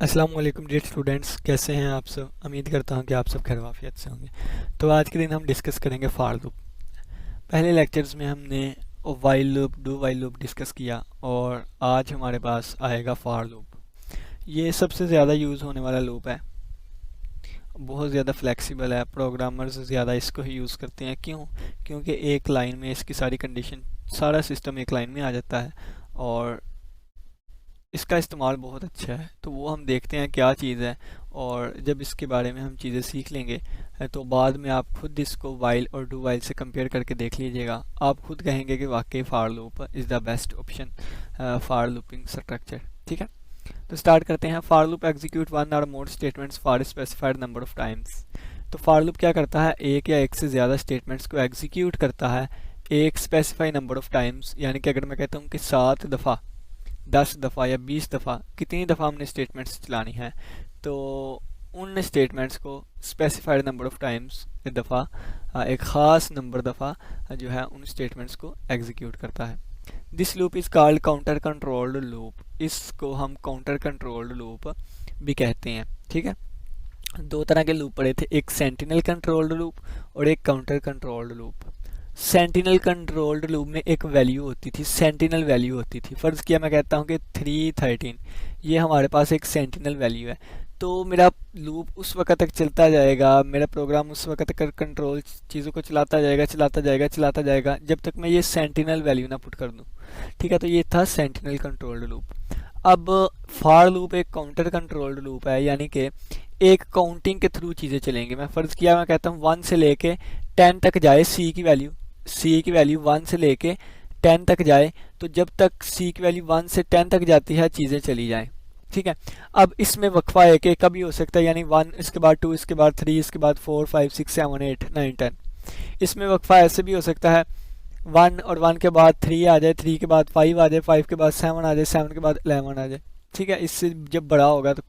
अस्सलाम वालेकुम dear students, कैसे हैं आप सब। उम्मीद करता हूं कि आप सब खैरियत से होंगे। तो आज के दिन हम डिस्कस करेंगे फार लूप। पहले लेक्चर्स में हमने while loop, do while loop discuss किया और आज हमारे पास आएगा फार लूप। ये सबसे ज़्यादा यूज़ होने वाला लूप है, बहुत ज़्यादा फ्लेक्सिबल है, प्रोग्रामर्स ज़्यादा इसको ही यूज़ करते हैं। क्यों? क्योंकि एक लाइन में इसकी सारी कंडीशन, सारा सिस्टम एक लाइन में आ जाता है और इसका इस्तेमाल बहुत अच्छा है। तो वो हम देखते हैं क्या चीज़ है, और जब इसके बारे में हम चीज़ें सीख लेंगे तो बाद में आप खुद इसको वाइल और डू वाइल से कंपेयर करके देख लीजिएगा। आप खुद कहेंगे कि वाकई for loop is the best option for looping structure. ठीक है, तो स्टार्ट करते हैं। फार loop execute one or more statements for specified number of times. तो फार लूप क्या करता है, एक या एक से ज़्यादा स्टेटमेंट्स को एग्जीक्यूट करता है एक स्पेसिफाइड नंबर ऑफ टाइम्स। यानी कि अगर मैं कहता हूँ कि 7 दफ़ा, 10 दफ़ा या 20 दफ़ा, कितनी दफ़ा हमने स्टेटमेंट्स चलानी है, तो उन स्टेटमेंट्स को स्पेसिफाइड नंबर ऑफ टाइम्स दफ़ा, एक ख़ास नंबर दफ़ा जो है उन स्टेटमेंट्स को एग्जीक्यूट करता है। This loop is called counter controlled loop. इसको हम काउंटर कंट्रोल्ड लूप भी कहते हैं। ठीक है, दो तरह के लूप पढ़े थे, एक सेंटिनल कंट्रोल्ड लूप और एक counter controlled loop. Sentinel controlled loop में एक वैल्यू होती थी, सेंटिनल वैल्यू होती थी। फ़र्ज़ किया मैं कहता हूँ कि 313, ये हमारे पास एक सेंटिनल वैल्यू है। तो मेरा लूप उस वक्त तक चलता जाएगा, मेरा प्रोग्राम उस वक्त तक कंट्रोल चीज़ों को चलाता जाएगा चलाता जाएगा चलाता जाएगा जब तक मैं ये सेंटिनल वैल्यू ना पुट कर दूँ। ठीक है, तो ये था सेंटिनल कंट्रोल्ड लूप। अब फार लूप एक काउंटर कंट्रोल्ड लूप है, यानी कि एक काउंटिंग के थ्रू चीज़ें चलेंगी। मैं फ़र्ज़ किया मैं कहता हूँ 1 से लेके 10 तक जाए सी की वैल्यू 1 से लेके 10 तक जाए, तो जब तक सी की वैल्यू 1 से 10 तक जाती है चीज़ें चली जाएं। ठीक है, अब इसमें वक्फा है कि कभी हो सकता है, यानी 1 इसके बाद 2 इसके बाद 3 इसके बाद 4 5 6 7 8 9 10। इसमें वक्फा ऐसे भी हो सकता है 1 और 1 के बाद 3 आ जाए, 3 के बाद 5 आ जाए, 5 के बाद 7 आ जाए, 7 के बाद 11 आ जाए। ठीक है, इससे जब बड़ा होगा तो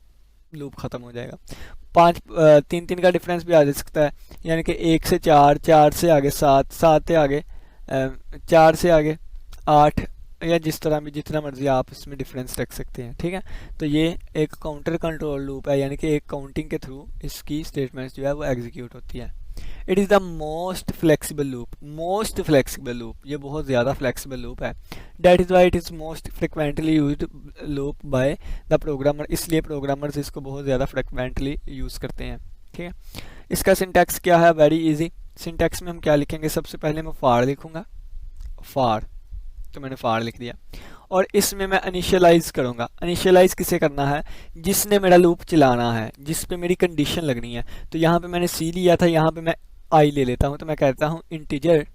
लूप ख़त्म हो जाएगा। 3 का डिफरेंस भी आ जा सकता है, यानी कि 1 से 4, 4 से आगे 7, 7 से आगे 4 से आगे 8, या जिस तरह भी जितना मर्जी आप इसमें डिफरेंस रख सकते हैं। ठीक है, तो ये एक काउंटर कंट्रोल लूप है, यानी कि एक काउंटिंग के थ्रू इसकी स्टेटमेंट्स जो है वो एग्जीक्यूट होती है। It is the most flexible loop, ये बहुत ज़्यादा फ्लेक्सिबल लूप है। That is why it is most frequently used loop by the programmer, इसलिए प्रोग्रामर्स इसको बहुत ज़्यादा फ्रिक्वेंटली यूज़ करते हैं। ठीक है, इसका सिंटैक्स क्या है, वेरी इजी। सिंटैक्स में हम क्या लिखेंगे, सबसे पहले मैं फार लिखूंगा, फार, तो मैंने फार लिख दिया, और इसमें मैं इनिशियलाइज करूंगा। इनिशियलाइज किसे करना है, जिसने मेरा लूप चलाना है, जिस पे मेरी कंडीशन लगनी है। तो यहाँ पे मैंने सी लिया था, यहाँ पे मैं आई ले लेता हूँ, तो मैं कहता हूँ इंटीजर,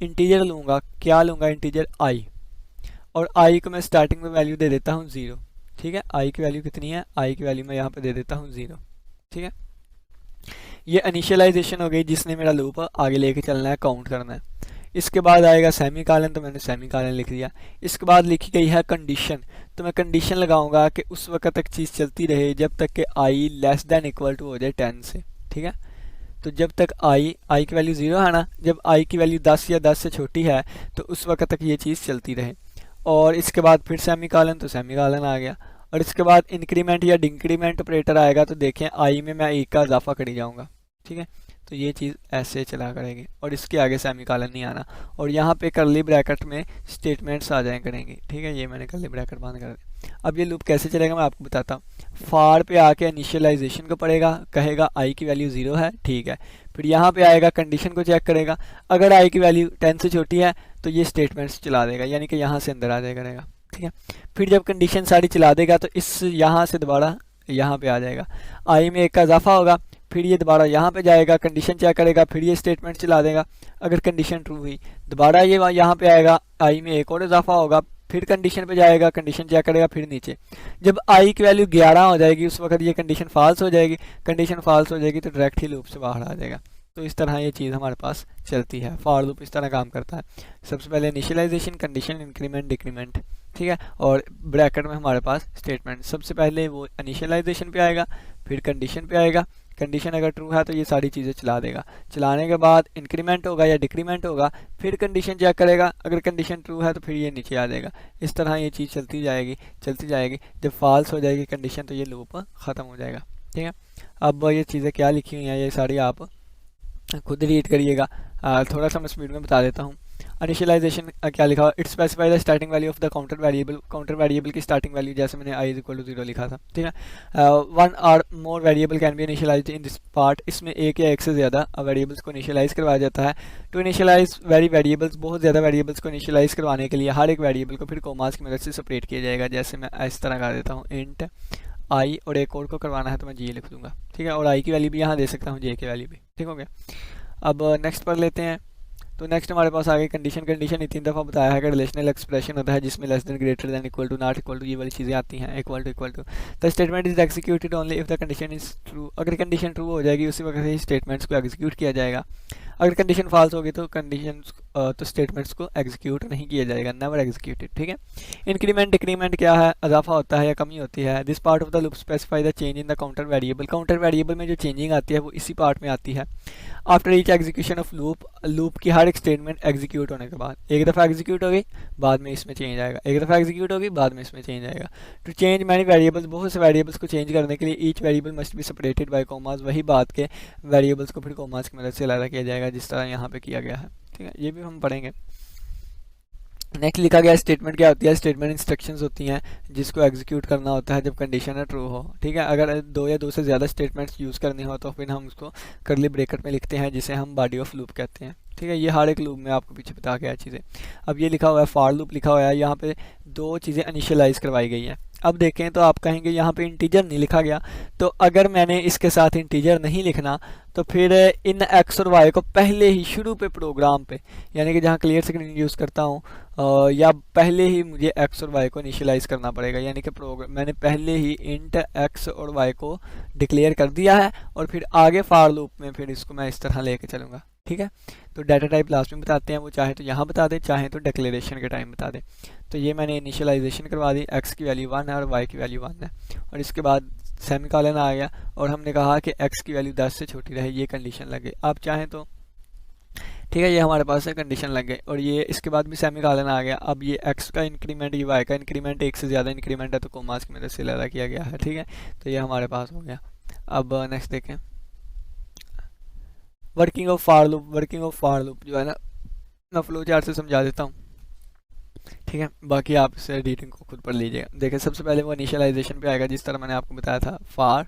इंटीजर लूँगा, क्या लूँगा, इंटीजर आई, और आई को मैं स्टार्टिंग में वैल्यू दे देता हूँ 0। ठीक है, आई की वैल्यू कितनी है, आई की वैल्यू मैं यहाँ पे दे देता हूँ 0। ठीक है, ये इनिशियलाइजेशन हो गई, जिसने मेरा लूप आगे लेके चलना है, काउंट करना है। इसके बाद आएगा सेमी कॉलन, तो मैंने सेमी कॉलन लिख दिया। इसके बाद लिखी गई है कंडीशन, तो मैं कंडीशन लगाऊंगा कि उस वक्त तक चीज़ चलती रहे जब तक कि आई लेस दैन इक्वल टू हो जाए 10 से। ठीक है, तो जब तक आई की वैल्यू 0 है ना, जब आई की वैल्यू 10 या 10 से छोटी है तो उस वक्त तक ये चीज़ चलती रहे। और इसके बाद फिर सेमी कॉलन, तो सेमी कॉलन आ गया, और इसके बाद इंक्रीमेंट या डिक्रीमेंट ऑपरेटर आएगा, तो देखें आई में मैं 1 का इजाफा करी जाऊँगा। ठीक है, तो ये चीज़ ऐसे चला करेंगे, और इसके आगे सेमी कॉलन नहीं आना, और यहाँ पे करली ब्रैकेट में स्टेटमेंट्स आ जाए करेंगे। ठीक है, ये मैंने करली ब्रैकेट बंद कर दिया। अब ये लूप कैसे चलेगा मैं आपको बताता हूँ। फार पे आके इनिशियलाइजेशन को पढ़ेगा, कहेगा आई की वैल्यू 0 है, ठीक है, फिर यहाँ पे आएगा कंडीशन को चेक करेगा, अगर आई की वैल्यू 10 से छोटी है तो ये स्टेटमेंट्स चला देगा, यानी कि यहाँ से अंदर आ जाया करेगा। ठीक है, फिर जब कंडीशन सारी चला देगा तो इस यहाँ से दोबारा यहाँ पे आ जाएगा, आई में 1 का इजाफा होगा, फिर ये दोबारा यहाँ पे जाएगा, कंडीशन चेक करेगा, फिर ये स्टेटमेंट चला देगा। अगर कंडीशन ट्रू हुई दोबारा ये यहाँ पे आएगा, आई में 1 और इजाफा होगा, फिर कंडीशन पे जाएगा, कंडीशन चेक करेगा, फिर नीचे। जब आई की वैल्यू 11 हो जाएगी उस वक्त ये कंडीशन फॉल्स हो जाएगी, कंडीशन फॉल्स हो जाएगी तो डायरेक्ट ही लूप से बाहर आ जाएगा। तो इस तरह ये चीज़ हमारे पास चलती है। फॉर लूप इस तरह काम करता है, सबसे पहले इनिशियलाइजेशन, कंडीशन, इंक्रीमेंट, डिक्रीमेंट। ठीक है, और ब्रैकेट में हमारे पास स्टेटमेंट, सबसे पहले वो इनिशियलाइजेशन पे आएगा, फिर कंडीशन पे आएगा, कंडीशन अगर ट्रू है तो ये सारी चीज़ें चला देगा। चलाने के बाद इंक्रीमेंट होगा या डिक्रीमेंट होगा, फिर कंडीशन चेक करेगा, अगर कंडीशन ट्रू है तो फिर ये नीचे आ जाएगा। इस तरह ये चीज़ चलती जाएगी। जब फॉल्स हो जाएगी कंडीशन तो ये लूप ख़त्म हो जाएगा। ठीक है, अब ये चीज़ें क्या लिखी हुई हैं ये सारी आप खुद रीड करिएगा। थोड़ा सा मैं स्पीड में बता देता हूँ। इनिशियलाइजेशन क्या लिखा हुआ, it specify the starting value of the counter variable की स्टार्टिंग वैल्यू, जैसे मैंने आई इज इक्वल टू 0 लिखा था। ठीक है, one or more variable can be initialized in this part, इसमें एक या एक से ज़्यादा वेरिएबल्स को इनिशियलाइज करवाया जाता है। टू इनिशियलाइज वेरिएबल्स, बहुत ज़्यादा वेरिएबल्स को इनिशियलाइज करवाने के लिए हर एक वेरिएबल को फिर कोमास की मदद से सेपरेट किया जाएगा। जैसे मैं इस तरह कर देता हूँ, इंट आई, और एक और को करवाना है तो मैं जी लिख दूंगा। ठीक है, और आई की वैल्यू भी यहाँ दे सकता हूँ, जे की वैल्यू भी। ठीक हो गया, अब नेक्स्ट पर लेते हैं। तो नेक्स्ट हमारे पास आ गई कंडीशन। कंडीशन 3 दफ़ा बताया है कि रिलेशनल एक्सप्रेशन होता है जिसमें less than, greater than, equal to, not equal to, ये वाली चीज़ें आती हैं। Equal to the statement is executed only if the condition is true, अगर कंडीशन ट्रू हो जाएगी उसी वक्त ही स्टेटमेंट्स को एग्जीक्यूट किया जाएगा। अगर कंडीशन फॉल्स होगी तो तो स्टेटमेंट्स को एग्जीक्यूट नहीं किया जाएगा, नेवर एग्जीक्यूटेड। ठीक है, इंक्रीमेंट डिक्रीमेंट क्या है, इजाफा होता है या कमी होती है। This part of the loop specify the change in the counter variable, counter variable में जो चेंजिंग आती है वो इसी पार्ट में आती है। After each execution of loop की हर एक स्टेटमेंट एग्जीक्यूट होने के बाद, एक दफ़ा एग्जीक्यूट होगी बाद में इसमें चेंज आएगा, एक दफ़ा एग्जीक्यूट होगी बाद में इसमें चेंज आएगा। टू चेंज मैनी वेरिएबल्स, बहुत से वेरिएबल्स को चेंज करने के लिए each variable must be separated by commas, वही बात के वेरिएबल्स को फिर कॉमास की मदद से अलग किया जाएगा जिस तरह यहाँ पे किया गया है। ठीक है, ये भी हम पढ़ेंगे। नेक्स्ट लिखा गया स्टेटमेंट क्या होती है, स्टेटमेंट इंस्ट्रक्शंस होती हैं जिसको एग्जीक्यूट करना होता है जब कंडीशन है ट्रू हो। ठीक है, अगर दो या दो से ज़्यादा स्टेटमेंट्स यूज़ करनी हो तो फिर हम उसको करली ब्रेकेट में लिखते हैं जिसे हम बॉडी ऑफ लूप कहते हैं। ठीक है, ये हर एक लूप में आपको पीछे बता गया चीज़ें। अब ये लिखा हुआ है फॉर लूप लिखा हुआ है, यहाँ पे दो चीज़ें इनिशियलाइज करवाई गई हैं। अब देखें तो आप कहेंगे यहाँ पे इंटीजर नहीं लिखा गया, तो अगर मैंने इसके साथ इंटीजर नहीं लिखना तो फिर इन एक्स और वाई को पहले ही शुरू पे प्रोग्राम पे, यानी कि जहाँ क्लियर स्क्रीन यूज़ करता हूँ या पहले ही मुझे एक्स और वाई को इनिशियलाइज करना पड़ेगा। यानी कि प्रोग्राम मैंने पहले ही इंट एक्स और वाई को डिक्लेयर कर दिया है और फिर आगे फॉर लूप में फिर इसको मैं इस तरह लेके चलूँगा। ठीक है, तो डाटा टाइप लास्ट में बताते हैं, वो चाहे तो यहाँ बता दे चाहे तो डिक्लेरेशन के टाइम बता दे। तो ये मैंने इनिशियलाइजेशन करवा दी, एक्स की वैल्यू 1 है और वाई की वैल्यू 1 है, और इसके बाद सेमीकोलन आ गया और हमने कहा कि एक्स की वैल्यू 10 से छोटी रहे, ये कंडीशन लगे। आप चाहें तो ठीक है, ये हमारे पास है कंडीशन लग गई और ये इसके बाद भी सेमीकोलन आ गया। अब ये एक्स का इंक्रीमेंट, ये वाई का इंक्रीमेंट, एक से ज़्यादा इंक्रीमेंट है तो कोमास की मदद से अलग किया गया है। ठीक है, तो ये हमारे पास हो गया। अब नेक्स्ट देखें, वर्किंग ऑफ फॉर लूप जो है ना, मैं फ्लो चार्ट से समझा देता हूँ। ठीक है, बाकी आप इसे रीडिंग को खुद पढ़ लीजिएगा। देखिए, सबसे पहले वो इनिशियलाइजेशन पे आएगा जिस तरह मैंने आपको बताया था फॉर,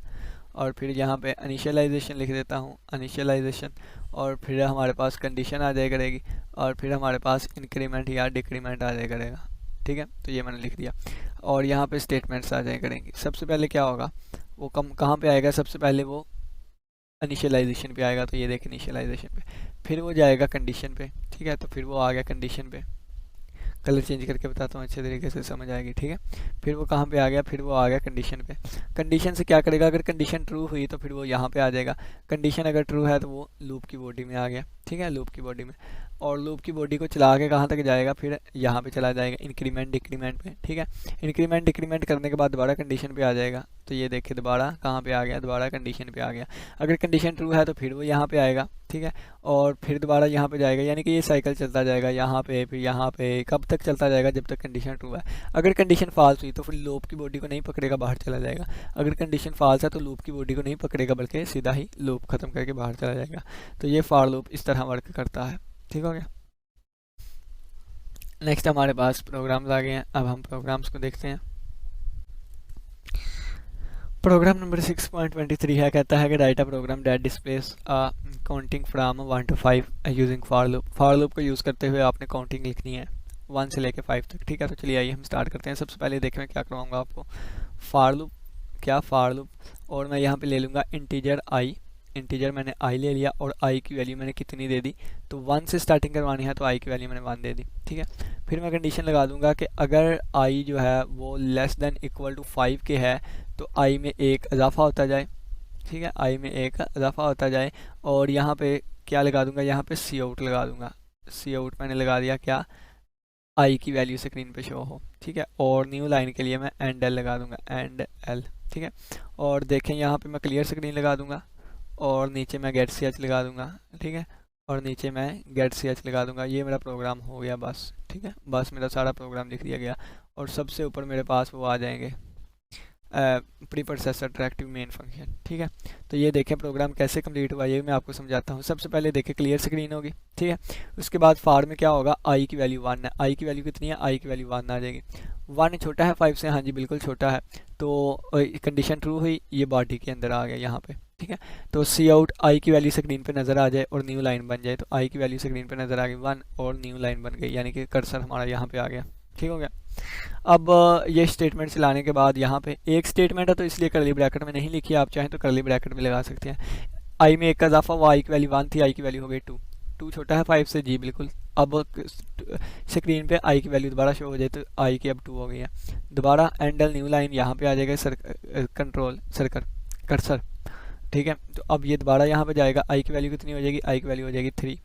और फिर यहाँ पे इनिशियलाइजेशन लिख देता हूँ, इनिशियलाइजेशन, और फिर हमारे पास कंडीशन आ जाए करेगी और फिर हमारे पास इंक्रीमेंट या डिक्रीमेंट आ जाए करेगा। ठीक है, तो ये मैंने लिख दिया और यहाँ पे स्टेटमेंट्स आ जाए करेंगी। सबसे पहले क्या होगा, वो कहाँ पे आएगा, सबसे पहले वो इनिशियलाइजेशन पे आएगा। तो ये देखें इनिशियलाइजेशन पे, फिर वो जाएगा कंडीशन पे। ठीक है, तो फिर वो आ गया कंडीशन पे, कलर चेंज करके बताता हूँ अच्छे तरीके से समझ आएगी। ठीक है, फिर वो कहाँ पे आ गया, फिर वो आ गया कंडीशन पे। कंडीशन से क्या करेगा, अगर कंडीशन ट्रू हुई तो फिर वो यहाँ पे आ जाएगा। कंडीशन अगर ट्रू है तो वो लूप की बॉडी में आ गया। ठीक है, लूप की बॉडी में, और लूप की बॉडी को चला के कहाँ तक जाएगा, फिर यहाँ पे चला जाएगा इंक्रीमेंट डिक्रीमेंट पे। ठीक है, इंक्रीमेंट डिक्रीमेंट करने के बाद दोबारा कंडीशन पे आ जाएगा। तो ये देखिए दोबारा कहाँ पे आ गया, दोबारा कंडीशन पे आ गया। अगर कंडीशन ट्रू है तो फिर वो यहाँ पे आएगा। ठीक है, और फिर दोबारा यहाँ पे जाएगा, यानी कि ये साइकिल चलता जाएगा, यहाँ पे फिर यहाँ पे, कब तक चलता जाएगा, जब तक कंडीशन ट्रू है। अगर कंडीशन फॉल्स हुई तो फिर लूप की बॉडी को नहीं पकड़ेगा, बाहर चला जाएगा। अगर कंडीशन फॉल्स है तो लूप की बॉडी को नहीं पकड़ेगा बल्कि सीधा ही लूप खत्म करके बाहर चला जाएगा। तो ये फॉर लूप इस तरह वर्क करता है। ठीक हो गया। नेक्स्ट हमारे पास प्रोग्राम्स आ गए हैं, अब हम प्रोग्राम्स को देखते हैं। प्रोग्राम नंबर 6.23 है, कहता है कि write a program that displays counting from 1 to 5 using for loop. For loop को यूज़ करते हुए आपने काउंटिंग लिखनी है 1 से लेके 5 तक। ठीक है, तो चलिए आइए हम स्टार्ट करते हैं। सबसे पहले देखें मैं क्या करवाऊंगा आपको, फॉर लूप, क्या फॉर लूप, और मैं यहाँ पे ले लूँगा इंटीजर आई। इंटीजर मैंने आई ले लिया और आई की वैल्यू मैंने कितनी दे दी, तो 1 से स्टार्टिंग करवानी है तो आई की वैल्यू मैंने 1 दे दी। ठीक है, फिर मैं कंडीशन लगा दूंगा कि अगर आई जो है वो लेस देन इक्वल टू 5 के है तो आई में एक इजाफा होता जाए। ठीक है, आई में एक इजाफा होता जाए, और यहाँ पे क्या लगा दूंगा, यहाँ पे सी आउट लगा दूंगा। सी आउट मैंने लगा दिया, क्या, आई की वैल्यू स्क्रीन पे शो हो। ठीक है, और न्यू लाइन के लिए मैं एंड एल लगा दूंगा, एंड एल। ठीक है, और देखें यहाँ पे मैं क्लियर स्क्रीन लगा दूंगा और नीचे मैं गेट सी एच लगा दूंगा, ठीक है, और नीचे मैं गेट सी एच लगा दूंगा। ये मेरा प्रोग्राम हो गया बस, ठीक है, बस मेरा सारा प्रोग्राम लिख दिया गया। और सबसे ऊपर मेरे पास वो आ जाएंगे pre processor directive main function, ठीक है। तो ये देखें प्रोग्राम कैसे कंप्लीट हुआ, ये मैं आपको समझाता हूँ। सबसे पहले देखें क्लियर स्क्रीन होगी, ठीक है। उसके बाद फार में क्या होगा, आई की वैल्यू 1 है, आई की वैल्यू कितनी है, आई की वैल्यू 1 आ जाएगी। 1 छोटा है 5 से, हाँ जी बिल्कुल छोटा है, तो कंडीशन ट्रू हुई, ये बॉडी के अंदर आ गया यहाँ पे, ठीक है। तो सी आउट आई की वैल्यू स्क्रीन पे नज़र आ जाए और न्यू लाइन बन जाए, तो आई की वैल्यू स्क्रीन पे नज़र आ गई 1 और न्यू लाइन बन गई, यानी कि कर्सर हमारा यहाँ पे आ गया, ठीक हो गया। अब ये स्टेटमेंट चलाने के बाद यहाँ पे एक स्टेटमेंट है तो इसलिए करली ब्रैकेट में नहीं लिखी, आप चाहें तो करली ब्रैकेट में लगा सकते हैं। आई में एक का इजाफा हुआ, आई की वैल्यू 1 थी, आई की वैल्यू हो गई 2, 2 छोटा है 5 से, जी बिल्कुल। अब स्क्रीन पे आई की वैल्यू दोबारा शो हो जाए तो आई की अब 2 हो गई है। दोबारा एंडल न्यू लाइन यहाँ पे आ जाएगा कंट्रोल सर्कल कर्सर, ठीक है। तो अब ये दोबारा यहाँ पे जाएगा, आई की वैल्यू कितनी हो जाएगी, आई की वैल्यू हो जाएगी 3।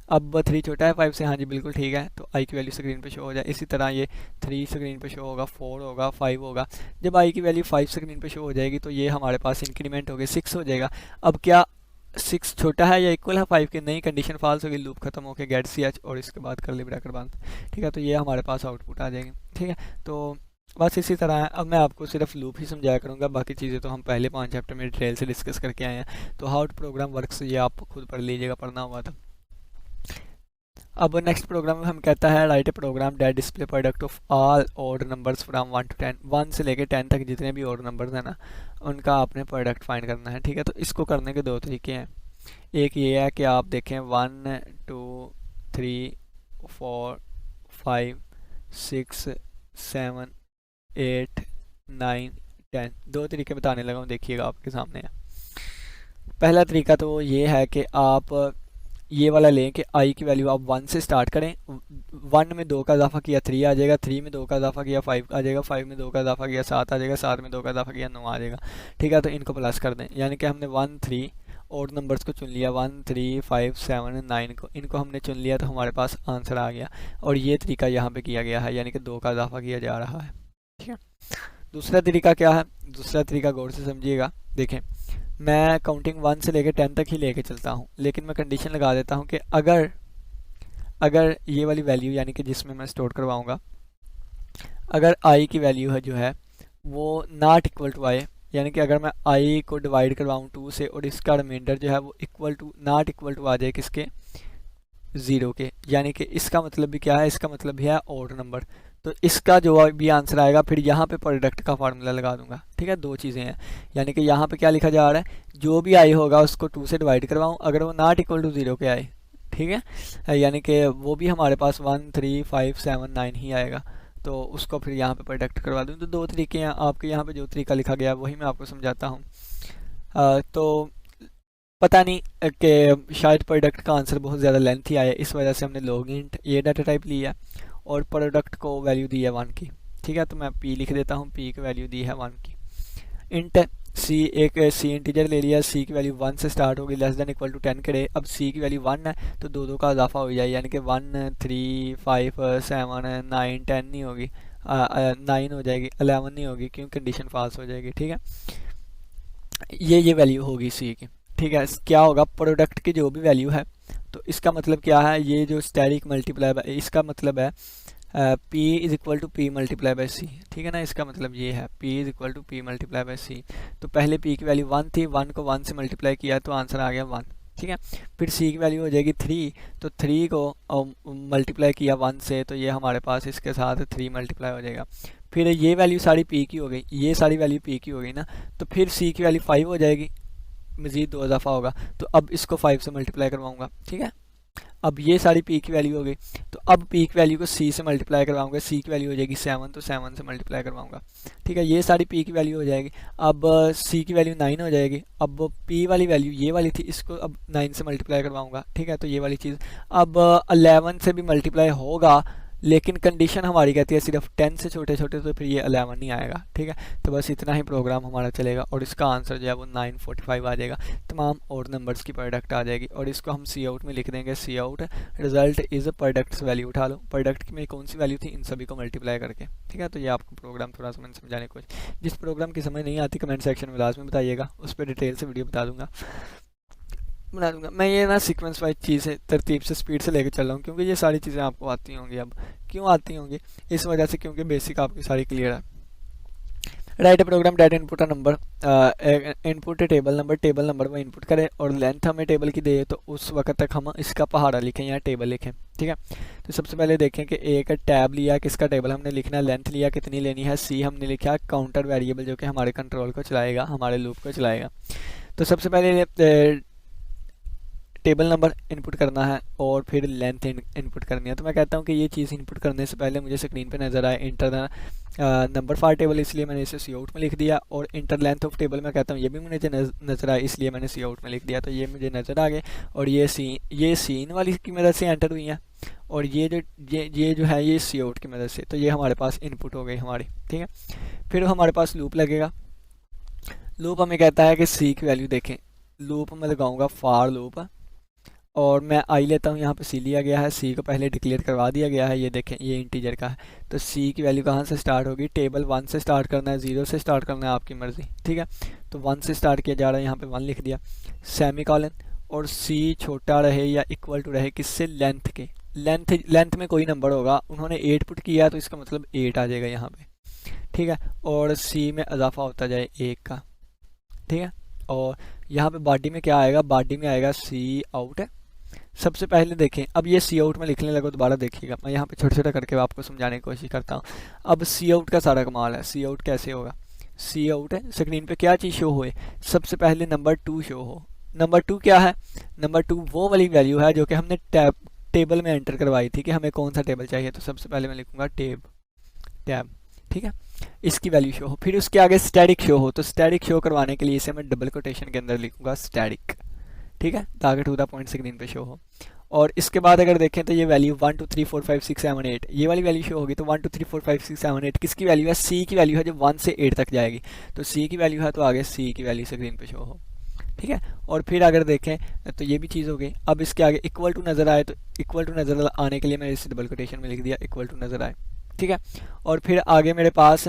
अब 3 छोटा है 5 से, हाँ जी बिल्कुल ठीक है, तो आई की वैल्यू स्क्रीन पे शो हो जाए। इसी तरह ये 3 स्क्रीन पे शो होगा, 4 होगा, 5 होगा। जब आई की वैल्यू 5 स्क्रीन पे शो हो जाएगी तो ये हमारे पास इंक्रीमेंट हो गया, 6 हो जाएगा। अब क्या 6 छोटा है या इक्वल है 5 के, नई कंडीशन फॉल्स होगी, लूप खत्म होकर गेट सी एच और इसके बाद करली ब्रैकेट बंद, ठीक है। तो ये हमारे पास आउटपुट आ जाएगी, ठीक है। तो बस इसी तरह है। अब मैं आपको सिर्फ लूप ही समझाया करूँगा, बाकी चीज़ें तो हम पहले 5 चैप्टर में डिटेल से डिस्कस करके आए हैं। तो हाउ टू प्रोग्राम वर्क्स ये आप खुद पढ़ लीजिएगा, पढ़ना हुआ था। अब नेक्स्ट प्रोग्राम में हम कहता है write a program that display product of all odd numbers from 1 to 10, 1 से लेके 10 तक जितने भी ऑड नंबर्स हैं ना, उनका आपने प्रोडक्ट फाइंड करना है, ठीक है। तो इसको करने के 2 तरीके हैं। एक ये है कि आप देखें 1 2 3 4 5 6 7 8 9 10, 2 तरीके बताने लगा हूँ, देखिएगा आपके सामने है। पहला तरीका तो ये है कि आप ये वाला लें कि आई की वैल्यू आप 1 से स्टार्ट करें, 1 में 2 का इजाफा किया 3 आ जाएगा, 3 में 2 का इजाफा किया 5 आ जाएगा, 5 में 2 का इजाफा किया 7 आ जाएगा, 7 में 2 का इजाफा किया 9 आ जाएगा, ठीक है। तो इनको प्लस कर दें, यानी कि हमने 1 3 और नंबर्स को चुन लिया, 1 3 5 7 9 को, इनको हमने चुन लिया तो हमारे पास आंसर आ गया। और ये तरीका यहाँ पे किया गया है, यानी कि 2 का इजाफा किया जा रहा है, ठीक है। दूसरा तरीका क्या है, दूसरा तरीका गौर से समझिएगा। देखें मैं काउंटिंग 1 से लेकर 10 तक ही लेके चलता हूँ, लेकिन मैं कंडीशन लगा देता हूँ कि अगर ये वाली वैल्यू यानी कि जिसमें मैं स्टोर करवाऊँगा, अगर आई की वैल्यू है जो है वो नॉट इक्वल टू आई, यानी कि अगर मैं आई को डिवाइड करवाऊँ 2 से और इसका रिमाइंडर जो है वो equal to not equal to आ जाए किसके, 0 के, यानी कि इसका मतलब भी क्या है, इसका मतलब भी है ऑड नंबर। तो इसका जो भी आंसर आएगा फिर यहाँ पे प्रोडक्ट का फार्मूला लगा दूंगा, ठीक है। 2 चीज़ें हैं, यानी कि यहाँ पे क्या लिखा जा रहा है, जो भी आई होगा उसको 2 से डिवाइड करवाऊँ अगर वो नॉट इक्वल टू 0 के आए, ठीक है, यानी कि वो भी हमारे पास 1 3 5 7 9 ही आएगा, तो उसको फिर यहाँ पे प्रोडक्ट करवा दूँ। तो 2 तरीके हैं, आपके यहाँ पे जो तरीका लिखा गया वही मैं आपको समझाता हूँ। तो पता नहीं कि शायद प्रोडक्ट का आंसर बहुत ज़्यादा लेंथी आया, इस वजह से हमने लॉग इंट ये डाटा टाइप लिया और प्रोडक्ट को वैल्यू दी है 1 की, ठीक है। तो मैं p लिख देता हूँ, p की वैल्यू दी है 1 की। इंट c, एक c इंटीजर ले लिया, c की वैल्यू 1 से स्टार्ट होगी, लेस देन इक्वल टू 10 करे। अब c की वैल्यू 1 है तो 2 का इजाफा हो जाए, यानी कि 1 3 5 7 9 10 नहीं होगी, 9 हो जाएगी, 11 नहीं होगी क्योंकि कंडीशन फॉल्स हो जाएगी, ठीक है। ये वैल्यू होगी c की, ठीक है। क्या होगा, प्रोडक्ट की जो भी वैल्यू है, तो इसका मतलब क्या है, ये जो स्टैटिक मल्टीप्लाई बाय, इसका मतलब है p is equal to P multiply by C, ठीक है ना। इसका मतलब ये है p is equal to P multiply by C. तो पहले p की वैल्यू 1 थी, 1 को 1 से मल्टीप्लाई किया तो आंसर आ गया 1, ठीक है। फिर c की वैल्यू हो जाएगी 3, तो 3 को मल्टीप्लाई किया 1 से, तो ये हमारे पास इसके साथ 3 मल्टीप्लाई हो जाएगा। फिर ये वैल्यू सारी p की हो गई, ये सारी वैल्यू p की हो गई ना, तो फिर c की वैल्यू 5 हो जाएगी, मज़ीद 2 इजाफा होगा, तो अब इसको 5 से मल्टीप्लाई करवाऊंगा, ठीक है। अब ये सारी p की वैल्यू हो गई, तो अब p की वैल्यू को c से मल्टीप्लाई करवाऊंगा, c की वैल्यू हो जाएगी 7, तो 7 से मल्टीप्लाई करवाऊंगा, ठीक है। ये सारी p की वैल्यू हो जाएगी। अब c की वैल्यू 9 हो जाएगी, अब p वाली वैल्यू ये वाली थी, इसको अब 9 से मल्टीप्लाई करवाऊंगा, ठीक है। तो ये वाली चीज़ अब 11 से भी मल्टीप्लाई होगा, लेकिन कंडीशन हमारी कहती है सिर्फ 10 से छोटे छोटे, तो फिर ये 11 नहीं आएगा, ठीक है। तो बस इतना ही प्रोग्राम हमारा चलेगा और इसका आंसर जो है वो 945 आ जाएगा, तमाम और नंबर्स की प्रोडक्ट आ जाएगी। और इसको हम सी आउट में लिख देंगे, C out result is a product value, उठा लो प्रोडक्ट में कौन सी वैल्यू थी, इन सभी को मल्टीप्लाई करके, ठीक है। तो ये आपको प्रोग्राम थोड़ा सा मैंने समझाने की कोशिश, जिस प्रोग्राम की समझ नहीं आती कमेंट सेक्शन में लाजमी बताइएगा, उस पर डिटेल से वीडियो बता दूंगा। बना दूंगा। मैं ये ना सीक्वेंस वाइज चीज़ें तरतीब से स्पीड से लेके चल रहा हूँ, क्योंकि ये सारी चीज़ें आपको आती होंगी। अब क्यों आती होंगी? इस वजह से क्योंकि बेसिक आपकी सारी क्लियर है। Write program data input number, input table number वो इनपुट करें और लेंथ हमें टेबल की दे, तो उस वक्त तक हम इसका पहाड़ा लिखें या टेबल लिखें। ठीक है, तो सबसे पहले देखें कि एक टैब लिया, किसका टेबल हमने लिखना है, लेंथ लिया कितनी लेनी है, सी हमने लिखा काउंटर वेरिएबल जो कि हमारे कंट्रोल को चलाएगा, हमारे लूप को चलाएगा। तो सबसे पहले टेबल नंबर इनपुट करना है और फिर लेंथ इनपुट करनी है। तो मैं कहता हूँ कि ये चीज़ इनपुट करने से पहले मुझे स्क्रीन पे नज़र आए इंटर नंबर फॉर टेबल, इसलिए मैंने इसे सी आउट में लिख दिया। और इंटर लेंथ ऑफ टेबल मैं कहता हूँ ये भी मुझे नज़र आए, इसलिए मैंने सी आउट में लिख दिया। तो ये मुझे नज़र आ गए और ये सीन वाली की मदद से एंटर हुई है और ये जो है ये सी आउट की मदद से। तो ये हमारे पास इनपुट हो गई हमारी। ठीक है, फिर हमारे पास लूप लगेगा। लूप हमें कहता है कि सी की वैल्यू देखें, लूप में लगाऊंगा फॉर लूप और मैं आई लेता हूँ, यहाँ पे सी लिया गया है, सी को पहले डिक्लेयर करवा दिया गया है। ये देखें ये इंटीजर का है, तो सी की वैल्यू कहाँ से स्टार्ट होगी, टेबल 1 से स्टार्ट करना है, 0 से स्टार्ट करना है, आपकी मर्ज़ी। ठीक है, तो 1 से स्टार्ट किया जा रहा है, यहाँ पे 1 लिख दिया, सेमी कॉलन। और सी छोटा रहे या इक्वल टू रहे किससे, लेंथ के। लेंथ में कोई नंबर होगा, उन्होंने 8 पुट किया तो इसका मतलब 8 आ जाएगा यहाँ पे। ठीक है, और सी में इजाफा होता जाए 1 का। ठीक है, और यहाँ पे बॉडी में क्या आएगा, बॉडी में आएगा सी आउट है। सबसे पहले देखें, अब ये सी आउट में लिखने लगो, दोबारा देखिएगा, मैं यहाँ पे छोटा छोटा करके आपको समझाने की कोशिश करता हूँ। अब सी आउट का सारा कमाल है। सी आउट कैसे होगा, सी आउट है स्क्रीन पे क्या चीज़ शो होए, सबसे पहले नंबर 2 शो हो। नंबर 2 क्या है, नंबर 2 वो वाली वैल्यू है जो कि हमने टेबल में एंटर करवाई थी कि हमें कौन सा टेबल चाहिए। तो सबसे पहले मैं लिखूंगा टैब। ठीक है, इसकी वैल्यू शो हो। फिर उसके आगे स्टैटिक शो हो, तो स्टैटिक शो करवाने के लिए इसे मैं डबल कोटेशन के अंदर लिखूंगा स्टैटिक। ठीक है, ताकि टू द पॉइंट स्क्रीन पे शो हो। और इसके बाद अगर देखें तो ये वैल्यू 1 2 3 4 5 6 7 8 ये वाली वैल्यू शो होगी। तो 1 2 3 4 5 6 7 8 किसकी वैल्यू है, सी की वैल्यू है जो 1 से 8 तक जाएगी। तो सी की वैल्यू है तो आगे सी की वैल्यू स्क्रीन पे शो हो। ठीक है, और फिर अगर देखें तो ये भी चीज़ हो गई। अब इसके आगे इक्वल टू नज़र आए, तो इक्वल टू नज़र आने के लिए मैं इसे डबल कोटेशन में लिख दिया इक्वल टू नज़र आए। ठीक है, और फिर आगे मेरे पास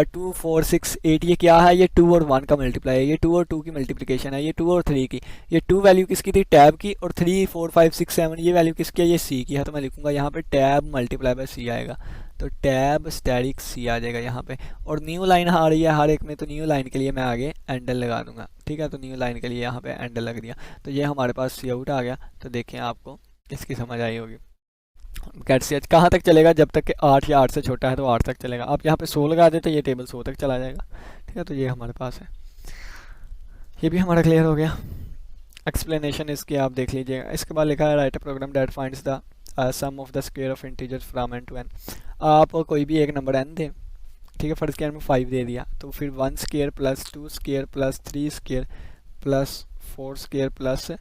2 4 6 8 ये क्या है, ये 2 और 1 का मल्टीप्लाई है, ये 2 और 2 की मल्टीप्लिकेशन है, ये 2 और 3 की। ये 2 वैल्यू किसकी थी, टैब की, और 3 4 5 6 7 ये वैल्यू किसकी है, ये सी की है। तो मैं लिखूंगा यहाँ पे टैब मल्टीप्लाई बाय सी आएगा, तो टैब स्टैटिक सी आ जाएगा यहाँ पे। और न्यू लाइन आ रही है हर एक में, तो न्यू लाइन के लिए मैं आगे एंडल लगा दूंगा। ठीक है, तो न्यू लाइन के लिए यहाँ पे एंडल लग दिया। तो ये हमारे पास सी आउट आ गया। तो देखें आपको इसकी समझ आई होगी। कैट सी एच कहाँ तक चलेगा, जब तक कि 8 या 8 से छोटा है तो 8 तक चलेगा। आप यहाँ पे 100 लगा देते तो ये टेबल 100 तक चला जाएगा। ठीक है, तो ये हमारे पास है, ये भी हमारा क्लियर हो गया। एक्सप्लेनेशन इसकी आप देख लीजिएगा। इसके बाद लिखा है write program that finds the sum of the square of integers from n to n. आप कोई भी एक नंबर एन दें, ठीक है, फर्स्ट स्क्वायर में 5 दे दिया, तो फिर 1 square plus 2 square plus 3 square plus 4 square plus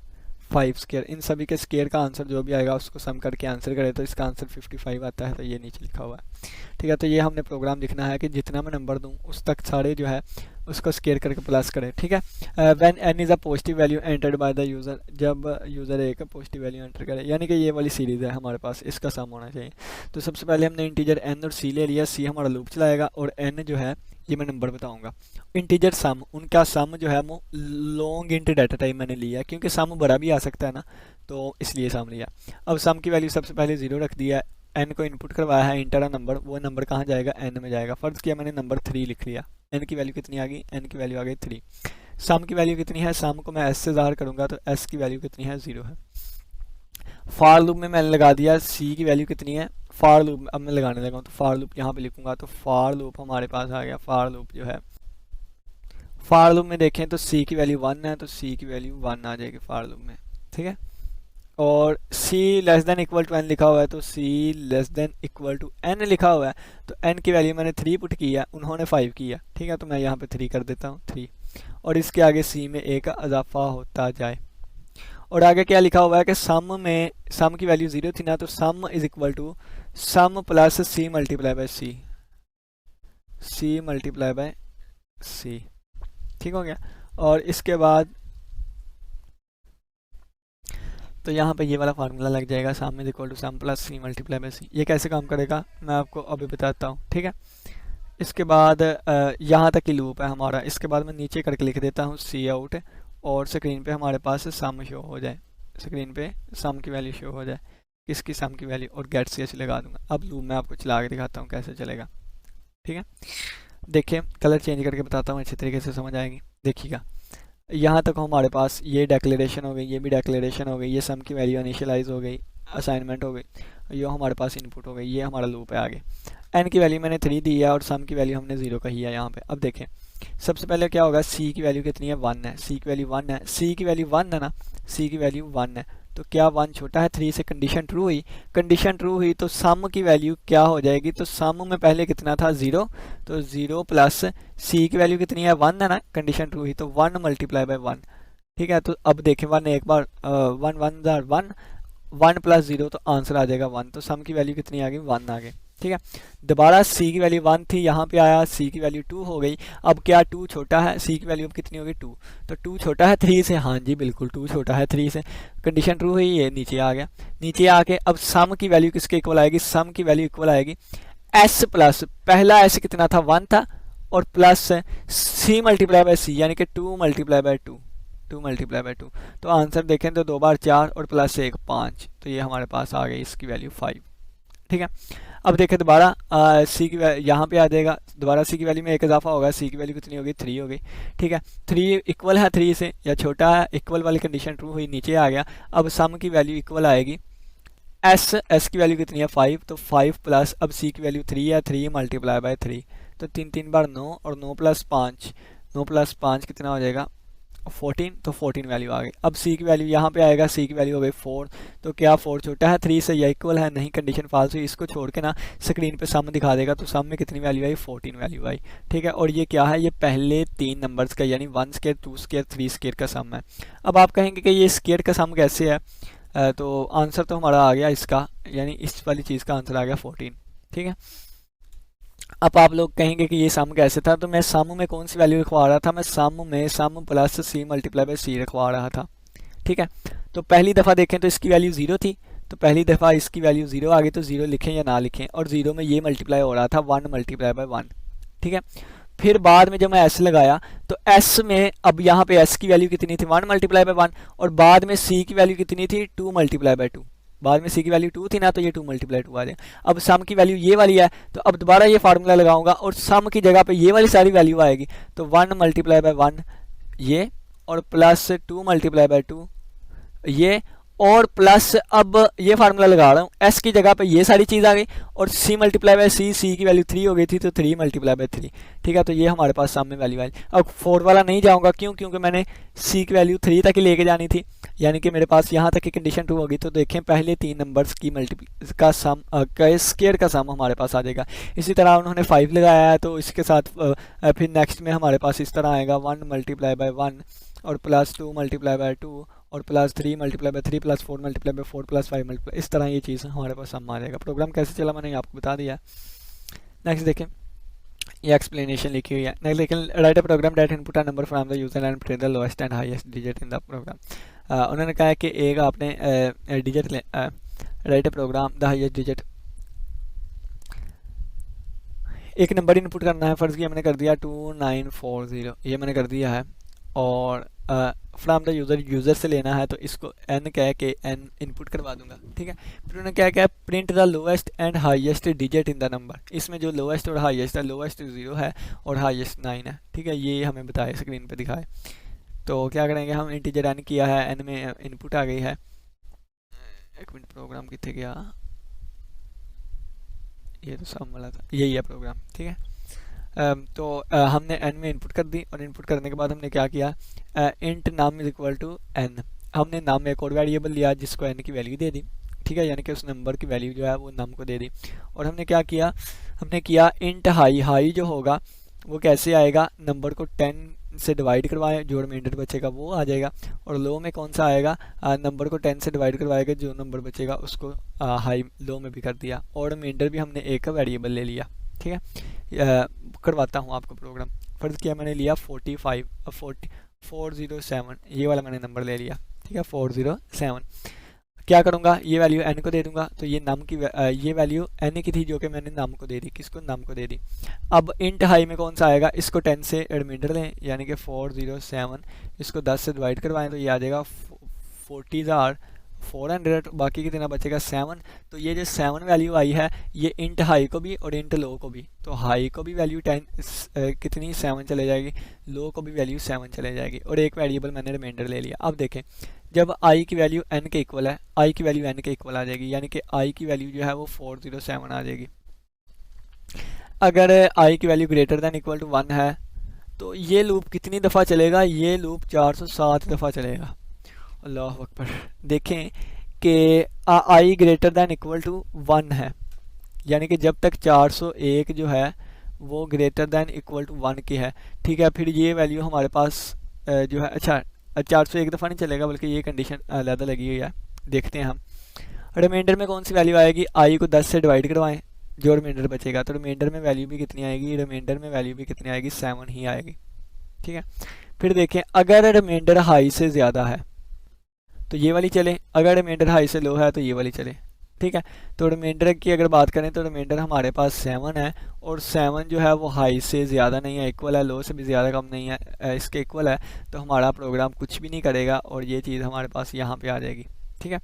5 square, इन सभी के स्क्वायर का आंसर जो भी आएगा उसको सम करके आंसर करें तो इसका आंसर 55 आता है। तो ये नीचे लिखा हुआ है। ठीक है, तो ये हमने प्रोग्राम लिखना है कि जितना मैं नंबर दूं उस तक सारे जो है उसको स्क्वायर करके प्लस करें। ठीक है, when an is a positive value entered by the user, जब यूज़र एक पॉजिटिव वैल्यू एंटर करे, यानी कि ये वाली सीरीज़ है हमारे पास, इसका सम होना चाहिए। तो सबसे पहले हमने इंटीजर एन और सी ले लिया, सी हमारा लूप चलाएगा और एन जो है ये मैं नंबर बताऊंगा। इंटीजर सम, उनका सम जो है वो लॉन्ग इंट डाटा टाइप मैंने लिया क्योंकि सम बड़ा भी आ सकता है ना, तो इसलिए सम लिया। अब सम की वैल्यू सबसे पहले 0 रख दिया, एन को इनपुट करवाया है, इंटर नंबर, वो नंबर कहाँ जाएगा, एन में जाएगा। फर्ज किया मैंने नंबर 3 लिख लिया, एन की वैल्यू कितनी आ गई, एन की वैल्यू आ गई 3। सम की वैल्यू कितनी है, सम को मैं एस से ज़ाहिर करूंगा तो एस की वैल्यू कितनी है, 0 है। फॉर लूप में मैंने लगा दिया सी की वैल्यू कितनी है, फॉर लूप अब मैं लगाने लगा हूँ, तो फॉर लूप यहाँ पे लिखूंगा, तो फॉर लूप हमारे पास आ गया। फॉर लूप जो है, फॉर लूप में देखें तो सी की वैल्यू 1 है, तो सी की वैल्यू 1 आ जाएगी फॉर लूप में। ठीक है, और C less than equal to N लिखा हुआ है, तो C less than equal to N लिखा हुआ है, तो एन की वैल्यू मैंने 3 पुट किया, उन्होंने 5 किया। ठीक है, तो मैं यहाँ पे 3 कर देता हूँ, 3, और इसके आगे सी में ए का इजाफा होता जाए। और आगे क्या लिखा हुआ है कि सम में, सम की वैल्यू 0 थी ना, तो sum is equal to sum plus C multiply by C, C multiply by C. ठीक हो गया, और इसके बाद तो यहाँ पे ये वाला फार्मूला लग जाएगा, sum is equal to sum plus C multiply by C. ये कैसे काम करेगा मैं आपको अभी बताता हूँ। ठीक है, इसके बाद यहाँ तक की लूप है हमारा। इसके बाद मैं नीचे करके लिख देता हूँ सी आउट और स्क्रीन पे हमारे पास सम शो हो जाए, स्क्रीन पे सम की वैल्यू शो हो जाए, किसकी सम की वैल्यू, और गेट सी लगा दूंगा। अब लूप मैं आपको चला के दिखाता हूँ कैसे चलेगा। ठीक है, देखिए कलर चेंज करके बताता हूँ, अच्छे तरीके से समझ आएगी। देखिएगा यहाँ तक हमारे पास ये डेक्लेरेशन हो गई, ये भी डेक्लेरेशन हो गई, ये सम की वैल्यू इनिशियलाइज हो गई, असाइनमेंट हो गई, ये हमारे पास इनपुट हो गई, ये हमारा लूप है आगे। एन की वैल्यू मैंने 3 दी है और सम की वैल्यू हमने 0 कही है यहाँ पे। अब देखें सबसे पहले क्या होगा, सी की वैल्यू कितनी है, 1 है, सी की वैल्यू 1 है, सी की वैल्यू 1 है ना, सी की वैल्यू 1 है, तो क्या 1 छोटा है 3 से, कंडीशन ट्रू हुई, कंडीशन ट्रू हुई तो सम की वैल्यू क्या हो जाएगी, तो सम में पहले कितना था 0, तो 0 प्लस सी की वैल्यू कितनी है 1 है ना, कंडीशन ट्रू हुई तो 1 मल्टीप्लाई बाय 1। ठीक है, तो अब देखें 1 एक बार 1 1 जार 1, 1 प्लस 0 तो आंसर आ जाएगा 1, तो सम की वैल्यू कितनी आ गई 1 आ गई। ठीक है, दोबारा सी की वैल्यू 1 थी, यहाँ पे आया सी की वैल्यू 2 हो गई। अब क्या 2 छोटा है, सी की वैल्यू अब कितनी होगी 2, तो 2 छोटा है 3 से, हाँ जी बिल्कुल 2 छोटा है 3 से, कंडीशन ट्रू हुई, ये नीचे आ गया। नीचे आके अब सम की वैल्यू किसके इक्वल आएगी, सम की वैल्यू इक्वल आएगी एस प्लस, पहला एस कितना था 1 था, और प्लस सी मल्टीप्लाई बाय सी, यानी कि 2 मल्टीप्लाई बाय 2, 2 मल्टीप्लाई बाय 2, तो आंसर देखें तो 2 बार 4 और प्लस 1 5, तो ये हमारे पास आ गई इसकी वैल्यू 5। ठीक है, अब देखें दोबारा सी की यहाँ पे आ जाएगा, दोबारा सी की वैल्यू में एक इजाफा होगा, सी की वैल्यू कितनी होगी 3 हो गई। ठीक है, 3 इक्वल है 3 से या छोटा है, इक्वल वाली कंडीशन ट्रू हुई, नीचे आ गया। अब सम की वैल्यू इक्वल आएगी एस की वैल्यू कितनी है 5, तो 5 प्लस अब सी की वैल्यू 3 है, 3 मल्टीप्लाई बाय 3, तो 3 3 बार 9 और 9 प्लस 5, 9 प्लस 5 कितना हो जाएगा 14, तो 14 वैल्यू आ गई। अब सी की वैल्यू यहाँ पे आएगा, सी की वैल्यू हो गई 4, तो क्या 4 छोटा है 3 से या इक्वल है, नहीं, कंडीशन फाल्स हुई, इसको छोड़ के ना स्क्रीन पे सम दिखा देगा, तो सम में कितनी वैल्यू आई 14 वैल्यू आई। ठीक है, और ये क्या है, ये पहले 3 नंबर्स का यानी 1 स्केयर 2 स्केयर 3 स्केयर का सम है। अब आप कहेंगे कि ये स्केयर का सम कैसे है, तो आंसर तो हमारा आ गया इसका, यानी इस वाली चीज़ का आंसर आ गया 14। ठीक है, अब आप लोग कहेंगे कि ये सम कैसे था, तो मैं सम में कौन सी वैल्यू लिखवा रहा था, मैं सम में सम प्लस सी मल्टीप्लाई बाय सी लिखवा रहा था। ठीक है, तो पहली दफ़ा देखें तो इसकी वैल्यू 0 थी, तो पहली दफ़ा इसकी वैल्यू 0 आ गई, तो 0 लिखें या ना लिखें, और 0 में ये मल्टीप्लाई हो रहा था 1 मल्टीप्लाई बाय 1। ठीक है, फिर बाद में जब मैं एस लगाया तो एस में अब यहाँ पे एस की वैल्यू कितनी थी 1 मल्टीप्लाई बाय 1, और बाद में सी की वैल्यू कितनी थी 2 मल्टीप्लाई बाय 2, बाद में सी की वैल्यू 2 थी ना, तो ये 2 मल्टीप्लाई 2 आ जाए। अब सम की वैल्यू ये वाली है, तो अब दोबारा ये फार्मूला लगाऊंगा और सम की जगह पे ये वाली सारी वैल्यू आएगी, तो 1 मल्टीप्लाई बाय 1 ये, और प्लस 2 मल्टीप्लाई बाय 2 ये, और प्लस अब ये फार्मूला लगा रहा हूँ, एस की जगह पे ये सारी चीज़ आ गई, और सी मल्टीप्लाई बाय सी, सी की वैल्यू 3 हो गई थी, तो 3 मल्टीप्लाई बाय 3। ठीक है, तो ये हमारे पास सामने वैल्यू आई। अब 4 वाला नहीं जाऊँगा, क्यों, क्योंकि मैंने सी की वैल्यू 3 तक ही लेके जानी थी, यानी कि मेरे पास यहाँ तक की कंडीशन ट्रू होगी, तो देखें पहले 3 नंबर्स की मल्टीप्लाई का सम का स्केयर का सम हमारे पास आ जाएगा। इसी तरह उन्होंने 5 लगाया है, तो इसके साथ फिर नेक्स्ट में हमारे पास इस तरह आएगा 1 मल्टीप्लाई बाय 1 और प्लस 2 मल्टीप्लाई बाय 2 और plus 3 multiply by 3 plus 4 multiply by 4 plus 5 multiply, इस तरह ये चीज़ हमारे पास सम आ जाएगा। प्रोग्राम कैसे चला मैंने आपको बता दिया। नेक्स्ट देखें, ये एक्सप्लेनेशन लिखी हुई है। नेक्स्ट देखें, write a program that input a number from the user and print the lowest and highest digit in the program. उन्होंने कहा है कि एक आपने digit write a program the highest digit, एक नंबर इनपुट करना है, फर्ज किया मैंने कर दिया 2940, ये मैंने कर दिया है, और फ्रॉम द यूज़र से लेना है, तो इसको एन कह के एन इनपुट करवा दूंगा। ठीक है, फिर उन्होंने क्या क्या print the lowest and highest digit in the number, इसमें जो लोएस्ट और हाईएस्ट है, लोएस्ट 0 है और हाईएस्ट 9 है। ठीक है, ये हमें बताए स्क्रीन पे दिखाए, तो क्या करेंगे हम, इंटीजर एन किया है, एन में इनपुट आ गई है, एक मिनट प्रोग्राम कितने गया, ये तो सम वाला था, यही है प्रोग्राम। ठीक है, तो हमने एन में इनपुट कर दी, और इनपुट करने के बाद हमने क्या किया, इंट नाम इज इक्वल टू एन, हमने नाम में एक और वेरिएबल लिया जिसको एन की वैल्यू दे दी। ठीक है, यानी कि उस नंबर की वैल्यू जो है वो नाम को दे दी, और हमने क्या किया, हमने किया इंट हाई, हाई जो होगा वो कैसे आएगा, नंबर को 10 से डिवाइड करवाएं, जो रिमाइंडर बचेगा वो आ जाएगा, और लो में कौन सा आएगा, नंबर को 10 से डिवाइड करवाएगा, जो नंबर बचेगा उसको हाई लो में भी कर दिया, और रिमाइंडर भी हमने एक का वेरिएबल ले लिया। ठीक है, करवाता हूँ आपको प्रोग्राम, फर्ज किया मैंने लिया 45 407, ये वाला मैंने नंबर ले लिया। ठीक है, 407, क्या करूँगा, ये वैल्यू n को दे दूंगा, तो ये नम की ये वैल्यू n की थी जो कि मैंने नम को दे दी, किसको, नम को दे दी। अब इंट हाई में कौन सा आएगा, इसको 10 से रिमाइंडर लें, यानी कि 407, इसको 10 से डिवाइड करवाएं तो ये आ जाएगा 40,400, बाकी कितना बचेगा 7। तो ये जो 7 वैल्यू आई है ये इंट हाई को भी और इंट लो को भी, तो हाई को भी वैल्यू 10 कितनी 7 चले जाएगी, लो को भी वैल्यू 7 चले जाएगी, और एक वेरिएबल मैंने रिमाइंडर ले लिया। अब देखें जब i की वैल्यू n के इक्वल है, i की वैल्यू n के इक्वल आ जाएगी, यानी कि i की वैल्यू जो है वो 407 आ जाएगी। अगर i की value greater than equal to 1 है तो ये लूप कितनी दफ़ा चलेगा, ये लूप 407 दफ़ा चलेगा। अल्लाह अकबर। देखें कि i greater than equal to 1 है, यानी कि जब तक 401 जो है वो ग्रेटर दैन इक्वल टू 1 की है, ठीक है। फिर ये वैल्यू हमारे पास जो है, अच्छा 401 दफ़ा नहीं चलेगा बल्कि ये कंडीशन अलग लगी हुई है। देखते हैं हम रिमाइंडर में कौन सी वैल्यू आएगी, i को 10 से डिवाइड करवाएं, जो रिमाइंडर बचेगा, तो रिमाइंडर में वैल्यू भी कितनी आएगी, रिमाइंडर में वैल्यू भी कितनी आएगी, 7 ही आएगी, ठीक है। फिर देखें अगर रिमाइंडर हाई से ज़्यादा है तो ये वाली चले, अगर रिमाइंडर हाई से लो है तो ये वाली चले, ठीक है। तो रिमाइंडर की अगर बात करें तो रिमाइंडर हमारे पास 7 है, और 7 जो है वो हाई से ज़्यादा नहीं है, इक्वल है, लो से भी ज़्यादा कम नहीं है, इसके इक्वल है, तो हमारा प्रोग्राम कुछ भी नहीं करेगा और ये चीज़ हमारे पास यहाँ पे आ जाएगी, ठीक है।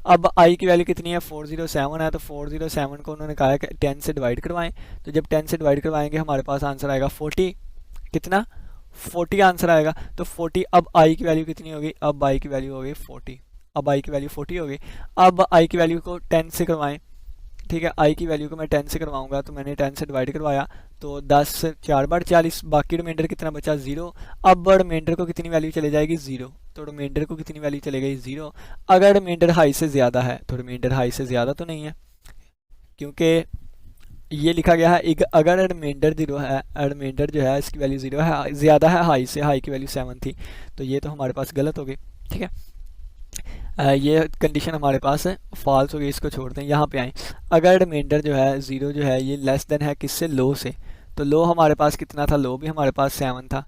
अब i की वैल्यू कितनी है, 407 है, तो 407 को उन्होंने कहा है कि 10 से डिवाइड करवाएं, तो जब 10 से डिवाइड करवाएंगे हमारे पास आंसर आएगा 40, कितना 40 आंसर आएगा। तो 40, अब i की वैल्यू कितनी होगी, अब i की वैल्यू होगी 40, अब i की वैल्यू 40 होगी। अब i की वैल्यू को 10 से करवाएं, ठीक है, i की वैल्यू को मैं 10 से करवाऊंगा, तो मैंने 10 से डिवाइड करवाया तो 10 4 बार 40, बाकी रिमाइंडर कितना बचा 0। अब रिमाइंडर को कितनी वैल्यू चले जाएगी 0, तो रिमाइंडर को कितनी वैल्यू चले गई 0। अगर रिमाइंडर हाई से ज़्यादा है तो रिमाइंडर हाई से ज़्यादा तो नहीं है, क्योंकि ये लिखा गया है अगर रिमाइंडर 0 है, रिमाइंडर जो है इसकी वैल्यू 0 है, ज़्यादा है हाई से, हाई की वैल्यू 7 थी, तो ये तो हमारे पास गलत हो गई, ठीक है। ये कंडीशन हमारे पास है फॉल्स हो गई, इसको छोड़ दें। यहाँ पे आए, अगर रिमाइंडर जो है 0 जो है ये लेस देन है किससे, लो से, तो लो हमारे पास कितना था, लो भी हमारे पास 7 था,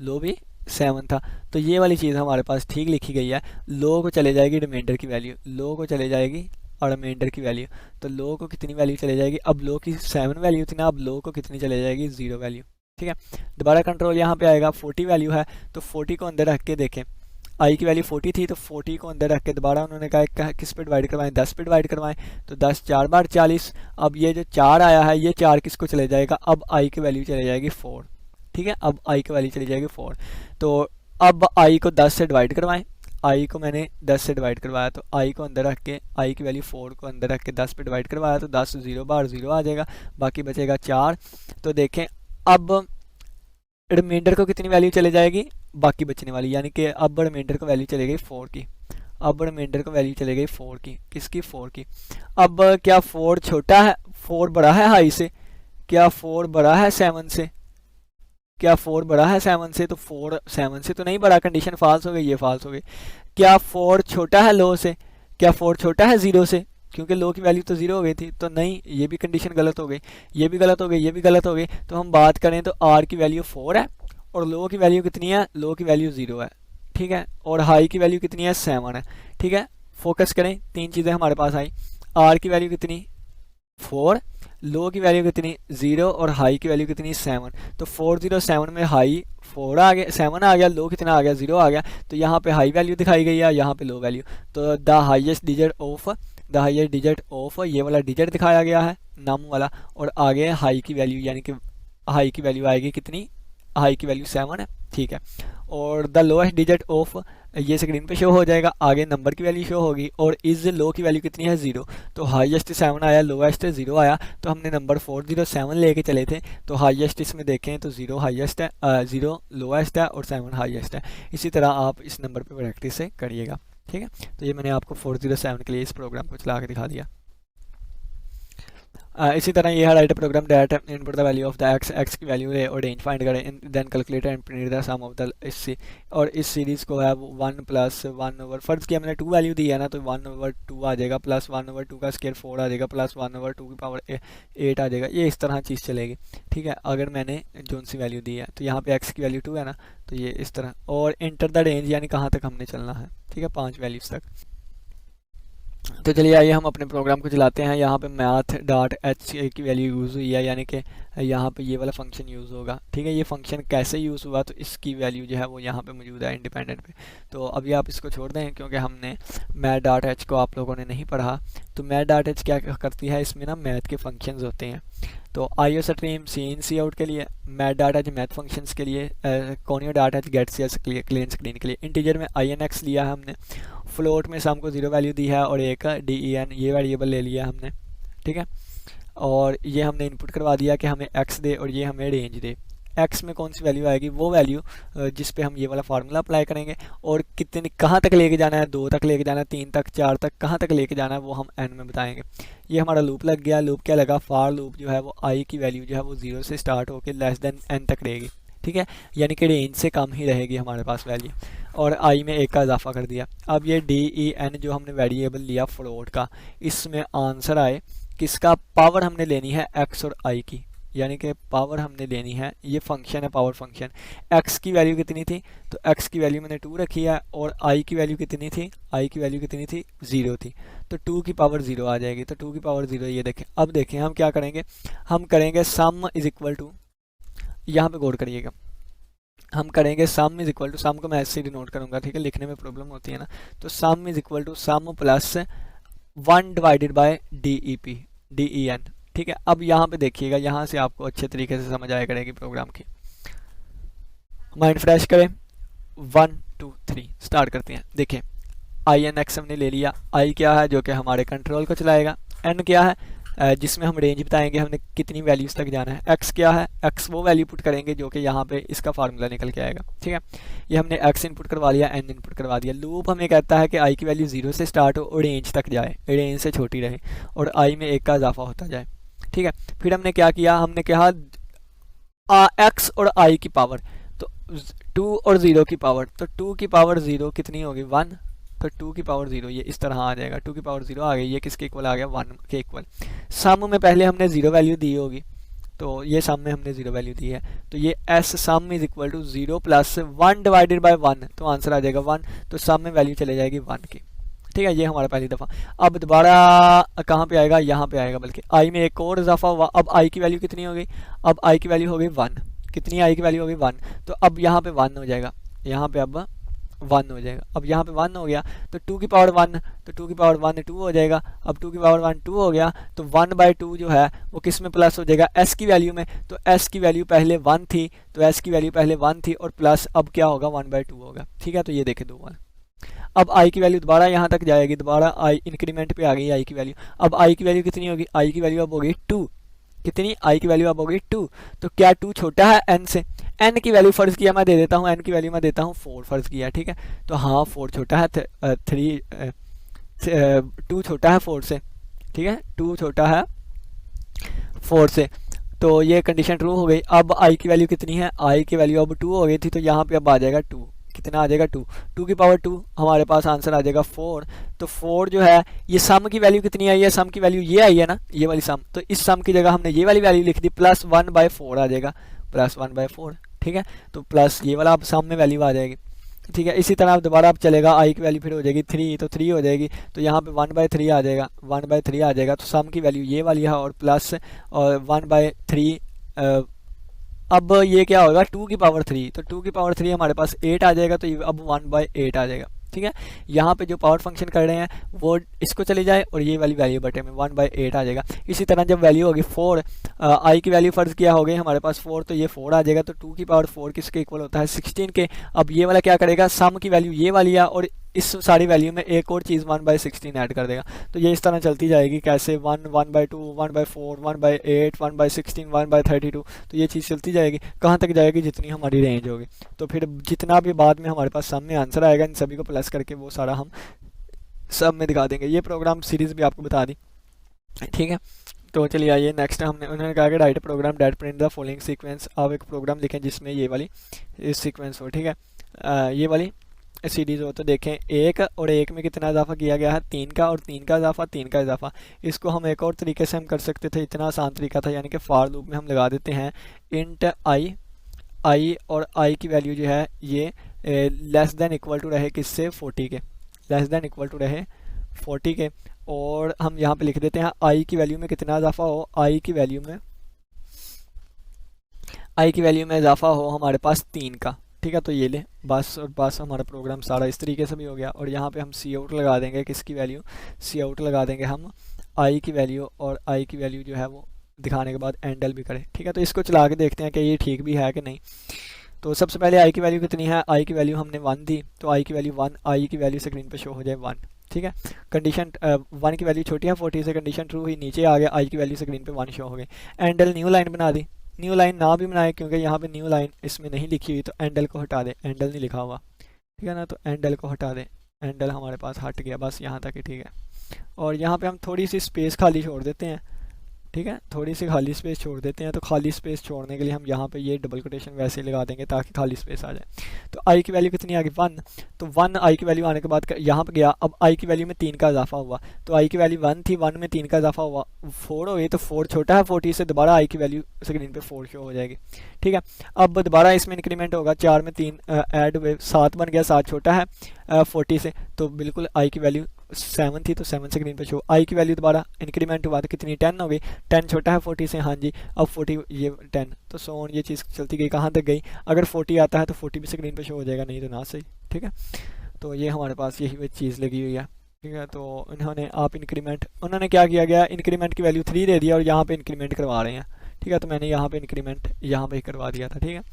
लो भी 7 था, तो ये वाली चीज़ हमारे पास ठीक लिखी गई है। लो को चले जाएगी रिमाइंडर की वैल्यू, लो को चले जाएगी और रिमाइंडर की वैल्यू, तो लो को कितनी वैल्यू चले जाएगी, अब लो की 7 वैल्यू थी ना, अब लो को कितनी चले जाएगी 0 वैल्यू, ठीक है। दोबारा कंट्रोल यहाँ पे आएगा, 40 वैल्यू है तो 40 को अंदर रख के देखें, i की वैल्यू 40 थी तो 40 को अंदर रख के दोबारा उन्होंने कहा किस पे डिवाइड करवाएं, 10 पे डिवाइड करवाएं, तो 10 4 बार 40। अब ये जो 4 आया है ये 4 किसको चले जाएगा, अब i की वैल्यू चले जाएगी 4, ठीक है, अब i की वैल्यू चली जाएगी 4। तो अब i को 10 से डिवाइड करवाएं, i को मैंने 10 से डिवाइड करवाया तो i को अंदर रख के, i की वैल्यू 4 को अंदर रख के 10 पे डिवाइड करवाया तो 10 0 बार 0 आ जाएगा, बाकी बचेगा 4। तो देखें अब रिमाइंडर को कितनी वैल्यू चले जाएगी, बाकी बचने वाली, यानी कि अब रिमाइंडर को वैल्यू चले गई 4 की, अब रिमाइंडर को वैल्यू चले गई 4 की, किसकी 4 की। अब क्या 4 छोटा है, 4 बड़ा है हाई से, क्या 4 बड़ा है 7 से, क्या 4 बड़ा है 7 से, तो 4 7 से तो नहीं बड़ा, कंडीशन फॉल्स हो गई, ये फॉल्स हो गई। क्या 4 छोटा है लो से, क्या 4 छोटा है 0 से, क्योंकि लो की वैल्यू तो 0 हो गई थी, तो नहीं, ये भी कंडीशन गलत हो गई, ये भी गलत हो गई, ये भी गलत हो गई। तो हम बात करें तो r की वैल्यू 4 है और लो की वैल्यू कितनी है, लो की वैल्यू 0 है, ठीक है, और हाई की वैल्यू कितनी है 7 है, ठीक है। फोकस करें, तीन चीज़ें हमारे पास आई, r की वैल्यू कितनी 4, लो की वैल्यू कितनी 0 और हाई की वैल्यू कितनी 7। तो 407 में हाई 4 आ गया, 7 आ गया, लो कितना आ गया 0 आ गया, तो यहाँ पे हाई वैल्यू दिखाई गई है, यहाँ पे लो वैल्यू। तो द हाईएस्ट डिजिट ऑफ ये वाला डिजिट दिखाया गया है नम वाला, और आगे हाई की वैल्यू, यानी कि हाई की वैल्यू आएगी कितनी, हाई की वैल्यू 7 है, ठीक है। और द लोएस्ट डिजिट ऑफ ये स्क्रीन पे शो हो जाएगा, आगे नंबर की वैल्यू शो होगी, और इस लो की वैल्यू कितनी है 0, तो हाईएस्ट 7 आया, लोएस्ट 0 आया, तो हमने नंबर 407 लेके चले थे, तो हाईएस्ट इसमें देखें तो 0 हाईएस्ट है, 0 लोएस्ट है और 7 हाईएस्ट है। इसी तरह आप इस नंबर पे प्रैक्टिस से करिएगा, ठीक है। तो ये मैंने आपको 407 के लिए इस प्रोग्राम को चला के दिखा दिया। इसी तरह ये है write program that input the value of the x की वैल्यू है और रेंज फाइंड करें, then calculate and print the sum of the इससे, और इस सीरीज़ को है 1 + 1 ओवर, फर्ज किया मैंने 2 वैल्यू दी है ना, तो 1/2 आ जाएगा, प्लस 1/2 का स्क्वायर 4 आ जाएगा, प्लस 1/2 की पावर 8 आ जाएगा, ये इस तरह चीज़ चलेगी, ठीक है। अगर मैंने जोन सी वैल्यू दी है तो यहाँ पे एक्स की वैल्यू 2 है ना, तो ये इस तरह, और इंटर द रेंज यानी कहाँ तक हमने चलना है, ठीक है, 5 वैल्यूज़ तक। तो चलिए आइए हम अपने प्रोग्राम को चलाते हैं। यहाँ पे मैथ डॉट एच की वैल्यू यूज़ हुई है, यानी कि यहाँ पे ये वाला फंक्शन यूज़ होगा। ठीक है, ये फंक्शन कैसे यूज़ हुआ, तो इसकी वैल्यू जो है वो यहाँ पे मौजूद है इंडिपेंडेंट पे। तो अभी आप इसको छोड़ दें क्योंकि हमने मैथ डॉट एच को आप लोगों ने नहीं पढ़ा। तो मैथ डॉट एच क्या करती है, इसमें ना मैथ के फंक्शंस होते हैं। तो IO stream cin cout के लिए, math dot h math functions के लिए, conio dot h get C S clean screen के लिए। इंटीजर में आई एन एक्स लिया है हमने, फ्लोट में सम को 0 वैल्यू दी है और एक डी ई एन ये वेरिएबल ले लिया हमने। ठीक है, और ये हमने इनपुट करवा दिया कि हमें एक्स दे और ये हमें रेंज दे। एक्स में कौन सी वैल्यू आएगी, वो वैल्यू जिस पे हम ये वाला फार्मूला अप्लाई करेंगे, और कितने कहाँ तक लेके जाना है, 2 तक लेके जाना है, 3 तक, 4 तक, कहाँ तक लेके जाना है वो हम एन में बताएंगे। ये हमारा लूप लग गया। लूप क्या लगा, फार लूप जो है वो आई की वैल्यू जो है वो 0 से स्टार्ट होकर लेस देन एन तक रहेगी। ठीक है, यानी कि रेंज से कम ही रहेगी हमारे पास वैल्यू, और आई में एक का इजाफा कर दिया। अब ये डी ई एन जो हमने वेरिएबल लिया फ्लोट का, इसमें आंसर आए किसका, पावर हमने लेनी है एक्स और आई की, यानी कि पावर हमने लेनी है, ये फंक्शन है पावर फंक्शन। एक्स की वैल्यू कितनी थी, तो एक्स की वैल्यू मैंने 2 रखी है, और आई की वैल्यू कितनी थी, आई की वैल्यू कितनी थी, 0 थी। तो 2 की पावर 0 आ जाएगी। तो 2 की पावर 0, ये देखें। अब देखें हम क्या करेंगे, हम करेंगे सम इज इक्वल टू, यहाँ पे गौर करिएगा, हम करेंगे सम इज इक्वल टू, सम को मैं ऐसे डिनोट करूंगा, ठीक है, लिखने में प्रॉब्लम होती है ना। तो sum is equal to sum plus 1 divided by D E P, D E N. ठीक है, अब यहाँ पे देखिएगा, यहाँ से आपको अच्छे तरीके से समझ आया करेगी प्रोग्राम की। माइंड फ्रेश करें, 1 2 3 स्टार्ट करते हैं। देखिए आई एन एक्स हमने ले लिया। आई क्या है, जो कि हमारे कंट्रोल को चलाएगा। एन क्या है, जिसमें हम रेंज बताएंगे हमने कितनी वैल्यूज तक जाना है। एक्स क्या है, एक्स वो वैल्यू पुट करेंगे जो कि यहाँ पे इसका फार्मूला निकल के आएगा। ठीक है, ये हमने एक्स इनपुट करवा लिया, एन इनपुट करवा दिया। लूप हमें कहता है कि आई की वैल्यू 0 से स्टार्ट हो और रेंज तक जाए, रेंज से छोटी रहे, और आई में 1 का इजाफा होता जाए। ठीक है, फिर हमने क्या किया, हमने कहा एक्स और आई की पावर, तो 2 और 0 की पावर, तो 2 की पावर 0 कितनी होगी, 1। तो 2 की पावर 0 ये इस तरह आ जाएगा, 2 की पावर 0 आ गई, ये किसके इक्वल आ गया, 1 के इक्वल। सम में पहले हमने 0 वैल्यू दी होगी, तो ये सम में हमने 0 वैल्यू दी है, तो ये S sum is equal to 0 plus 1 divided by 1, तो आंसर आ जाएगा 1। तो सम में वैल्यू चले जाएगी 1 की। ठीक है, ये हमारा पहली दफ़ा। अब दोबारा कहाँ पे आएगा, यहाँ पे आएगा, बल्कि आई में एक और इजाफा हुआ। अब आई की वैल्यू कितनी हो गई, अब आई की वैल्यू हो गई 1। कितनी आई की वैल्यू हो गई, 1। तो अब यहाँ पे 1 हो जाएगा, यहाँ पे अब 1 हो जाएगा। अब यहाँ पे 1 हो गया, तो 2 की पावर 1, तो 2 की पावर 1 2 हो जाएगा। अब 2 की पावर 1 2 हो गया, तो 1/2 जो है वो किस में प्लस हो जाएगा, एस की वैल्यू में। तो एस की वैल्यू पहले 1 थी, तो एस की वैल्यू पहले 1 थी, और प्लस अब क्या होगा, 1/2 होगा। ठीक है, तो ये देखे 2 1। अब आई की वैल्यू दोबारा यहाँ तक जाएगी, दोबारा आई इंक्रीमेंट पे आ गई आई की वैल्यू। अब आई की वैल्यू कितनी होगी, आई की वैल्यू अब होगी 2। कितनी, आई की वैल्यू अब होगी 2। तो क्या 2 छोटा है एन से, एन की वैल्यू फर्ज किया मैं दे देता हूँ, एन की वैल्यू मैं देता हूँ 4 फर्ज किया। ठीक है, तो हाँ 4 छोटा है, 2 छोटा है 4 से। ठीक है, 2 छोटा है 4 से, तो ये कंडीशन ट्रू हो गई। अब आई की वैल्यू कितनी है, आई की वैल्यू अब 2 हो गई थी, तो यहाँ पे अब आ जाएगा 2। कितना आ जाएगा, 2। 2 की पावर 2, हमारे पास आंसर आ जाएगा 4। तो 4 जो है, ये सम की वैल्यू कितनी आई है, सम की वैल्यू ये आई है ना, ये वाली सम। तो इस सम की जगह हमने ये वाली वैल्यू लिख दी, प्लस 1/4 आ जाएगा, प्लस 1/4। ठीक है, तो प्लस ये वाला अब सम में वैल्यू आ जाएगी। ठीक है, इसी तरह अब दोबारा अब चलेगा, आई की वैल्यू फिर हो जाएगी 3, तो 3 हो जाएगी, तो यहाँ पे 1/3 आ जाएगा, 1/3 आ जाएगा। तो सम की वैल्यू ये वाली है, और प्लस और 1/3। अब ये क्या होगा, 2 की पावर 3, तो 2 की पावर 3 हमारे पास 8 आ जाएगा, तो ये अब 1/8 आ जाएगा। ठीक है, यहाँ पे जो पावर फंक्शन कर रहे हैं वो इसको चले जाए, और ये वाली वैल्यू बटे में 1/8 आ जाएगा। इसी तरह जब वैल्यू होगी 4, आई की वैल्यू फर्ज किया हो गई हमारे पास 4, तो ये 4 आ जाएगा। तो 2 की पावर 4 किसके इक्वल होता है, 16 के। अब ये वाला क्या करेगा, सम की वैल्यू ये वाली है, और इस सारी वैल्यू में एक और चीज़ 1/16 ऐड कर देगा। तो ये इस तरह चलती जाएगी, कैसे 1 1/2 1/4 1/8 1/16 1/32, तो ये चीज़ चलती जाएगी, कहाँ तक जाएगी, जितनी हमारी रेंज होगी। तो फिर जितना भी बाद में हमारे पास सम में आंसर आएगा, इन सभी को प्लस करके वो सारा हम सब में दिखा देंगे। ये प्रोग्राम सीरीज़ भी आपको बता दी। ठीक है, तो चलिए आइए नेक्स्ट, हमने उन्होंने कहा कि write program that print the following sequence. आप एक प्रोग्राम लिखें जिसमें ये वाली सीक्वेंस हो। ठीक है, ये वाली सीरीज हो। तो देखें, 1 और 1 में कितना इजाफा किया गया है, 3 का, और 3 का इजाफा, 3 का इजाफा। इसको हम एक और तरीके से हम कर सकते थे, इतना आसान तरीका था, यानी कि फॉर लूप में हम लगा देते हैं इंट आई और आई की वैल्यू जो है ये लेस देन इक्वल टू रहे किससे, 40 के, लेस देन इक्वल टू रहे 40 के। और हम यहाँ पे लिख देते हैं आई की वैल्यू में कितना इजाफा हो, आई की वैल्यू में इजाफा हो हमारे पास 3 का। ठीक है, तो ये ले बस, और बस हमारा प्रोग्राम सारा इस तरीके से भी हो गया। और यहाँ पे हम सी आउट लगा देंगे, किसकी वैल्यू, सी आउट लगा देंगे हम आई की वैल्यू, और आई की वैल्यू जो है वो दिखाने के बाद एंडल भी करें। ठीक है, तो इसको चला के देखते हैं कि ये ठीक भी है कि नहीं। तो सबसे पहले आई की वैल्यू कितनी है, आई की वैल्यू हमने 1 दी, तो आई की वैल्यू 1, आई की वैल्यू स्क्रीन पे शो हो जाए 1। ठीक है, कंडीशन 1 की वैल्यू छोटी है 40 से, कंडीशन ट्रू हुई, नीचे आ गया, आई की वैल्यू स्क्रीन पे 1 शो हो गई। एंडल न्यू लाइन बना दी, न्यू लाइन ना भी बनाए क्योंकि यहाँ पे न्यू लाइन इसमें नहीं लिखी हुई, तो एंडल को हटा दे, एंडल नहीं लिखा हुआ। ठीक है ना, तो एंडल को हटा दे, एंडल हमारे पास हट गया, बस यहाँ तक ही। ठीक है, और यहाँ पे हम थोड़ी सी स्पेस खाली छोड़ देते हैं। ठीक है, थोड़ी सी खाली स्पेस छोड़ देते हैं। तो खाली स्पेस छोड़ने के लिए हम यहाँ पे ये डबल कोटेशन वैसे ही लगा देंगे ताकि खाली स्पेस आ जाए। तो आई की वैल्यू कितनी आ गई, 1। तो 1 आई की वैल्यू आने के बाद यहाँ पे गया, अब आई की वैल्यू में 3 का इजाफा हुआ। तो आई की वैल्यू 1 थी, 1 में 3 का इजाफा हुआ 4 हो गई, तो 4 छोटा है 40 से, दोबारा आई की वैल्यू स्क्रीन पे 4 शो हो जाएगी। ठीक है, अब दोबारा इसमें इंक्रीमेंट होगा, 4 में 3 ऐड हुए, 7 बन गया, 7 छोटा है 40 से, तो बिल्कुल आई की वैल्यू 7 थी, तो 7 स्क्रीन पे शो। आई की वैल्यू दोबारा इंक्रीमेंट हुआ तो कितनी, 10 हो गई, 10 छोटा है 40 से, हाँ जी, अब 40 ये 10, तो सो ऑन ये चीज़ चलती गई, कहाँ तक गई, अगर 40 आता है तो 40 भी स्क्रीन पे शो हो जाएगा, नहीं तो ना सही। ठीक है, तो ये हमारे पास यही चीज़ लगी हुई है। ठीक है, तो इन्होंने आप इंक्रीमेंट, उन्होंने क्या किया गया, इंक्रीमेंट की वैल्यू 3 दे दिया और यहाँ पे इंक्रीमेंट करवा रहे हैं। ठीक है, तो मैंने यहाँ पे इंक्रीमेंट यहाँ पे ही करवा दिया था। ठीक है,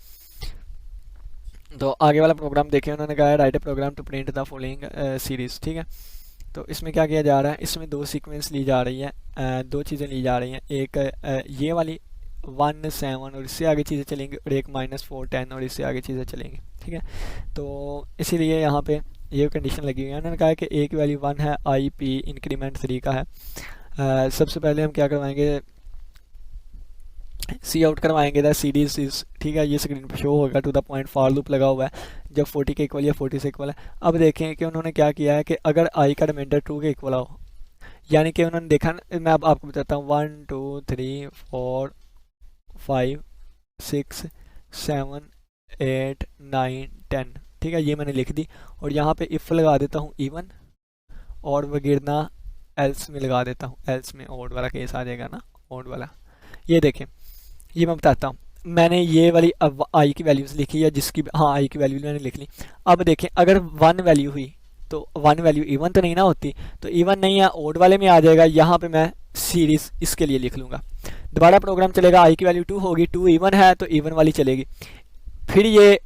तो आगे वाला प्रोग्राम देखें, उन्होंने कहा है write a program to print the following series. ठीक है, तो इसमें क्या किया जा रहा है, इसमें 2 सीक्वेंस ली जा रही है, 2 चीज़ें ली जा रही हैं, एक ये वाली 1 7 और इससे आगे चीज़ें चलेंगी, और एक -4 10 और इससे आगे चीज़ें चलेंगी। ठीक है, तो इसीलिए यहाँ पे ये कंडीशन लगी हुई है। उन्होंने कहा है कि ए की वैल्यू 1 है, आई पी इंक्रीमेंट 3 का है। सबसे पहले हम क्या करवाएंगे, सी आउट करवाएंगे द सीरीज इज। ठीक है, ये स्क्रीन पे शो होगा to the point, for loop लगा हुआ है, जब 40 के इक्वल या 40 से इक्वल है। अब देखें कि उन्होंने क्या किया है कि अगर आई का रिमाइंडर 2 के इक्वल हो, यानी कि उन्होंने देखा, मैं अब आपको बताता हूँ, 1 2 3 4 5 6 7 8 9 10। ठीक है, ये मैंने लिख दी, और यहाँ पे इफ़ लगा देता हूँ इवन, और वगैरह एल्स में लगा देता हूँ, एल्स में ओड वाला केस आ जाएगा ना, ओड वाला। ये देखें, ये मैं बताता हूँ, मैंने ये वाली अब आई की वैल्यूज़ लिखी है, जिसकी हाँ आई की वैल्यू मैंने लिख ली। अब देखें, अगर 1 वैल्यू हुई तो 1 वैल्यू इवन तो नहीं ना होती, तो इवन नहीं है, ओड वाले में आ जाएगा। यहाँ पे मैं सीरीज़ इसके लिए लिख लूँगा, दोबारा प्रोग्राम चलेगा, आई की वैल्यू 2 होगी, 2 इवन है तो इवन वाली चलेगी, फिर ये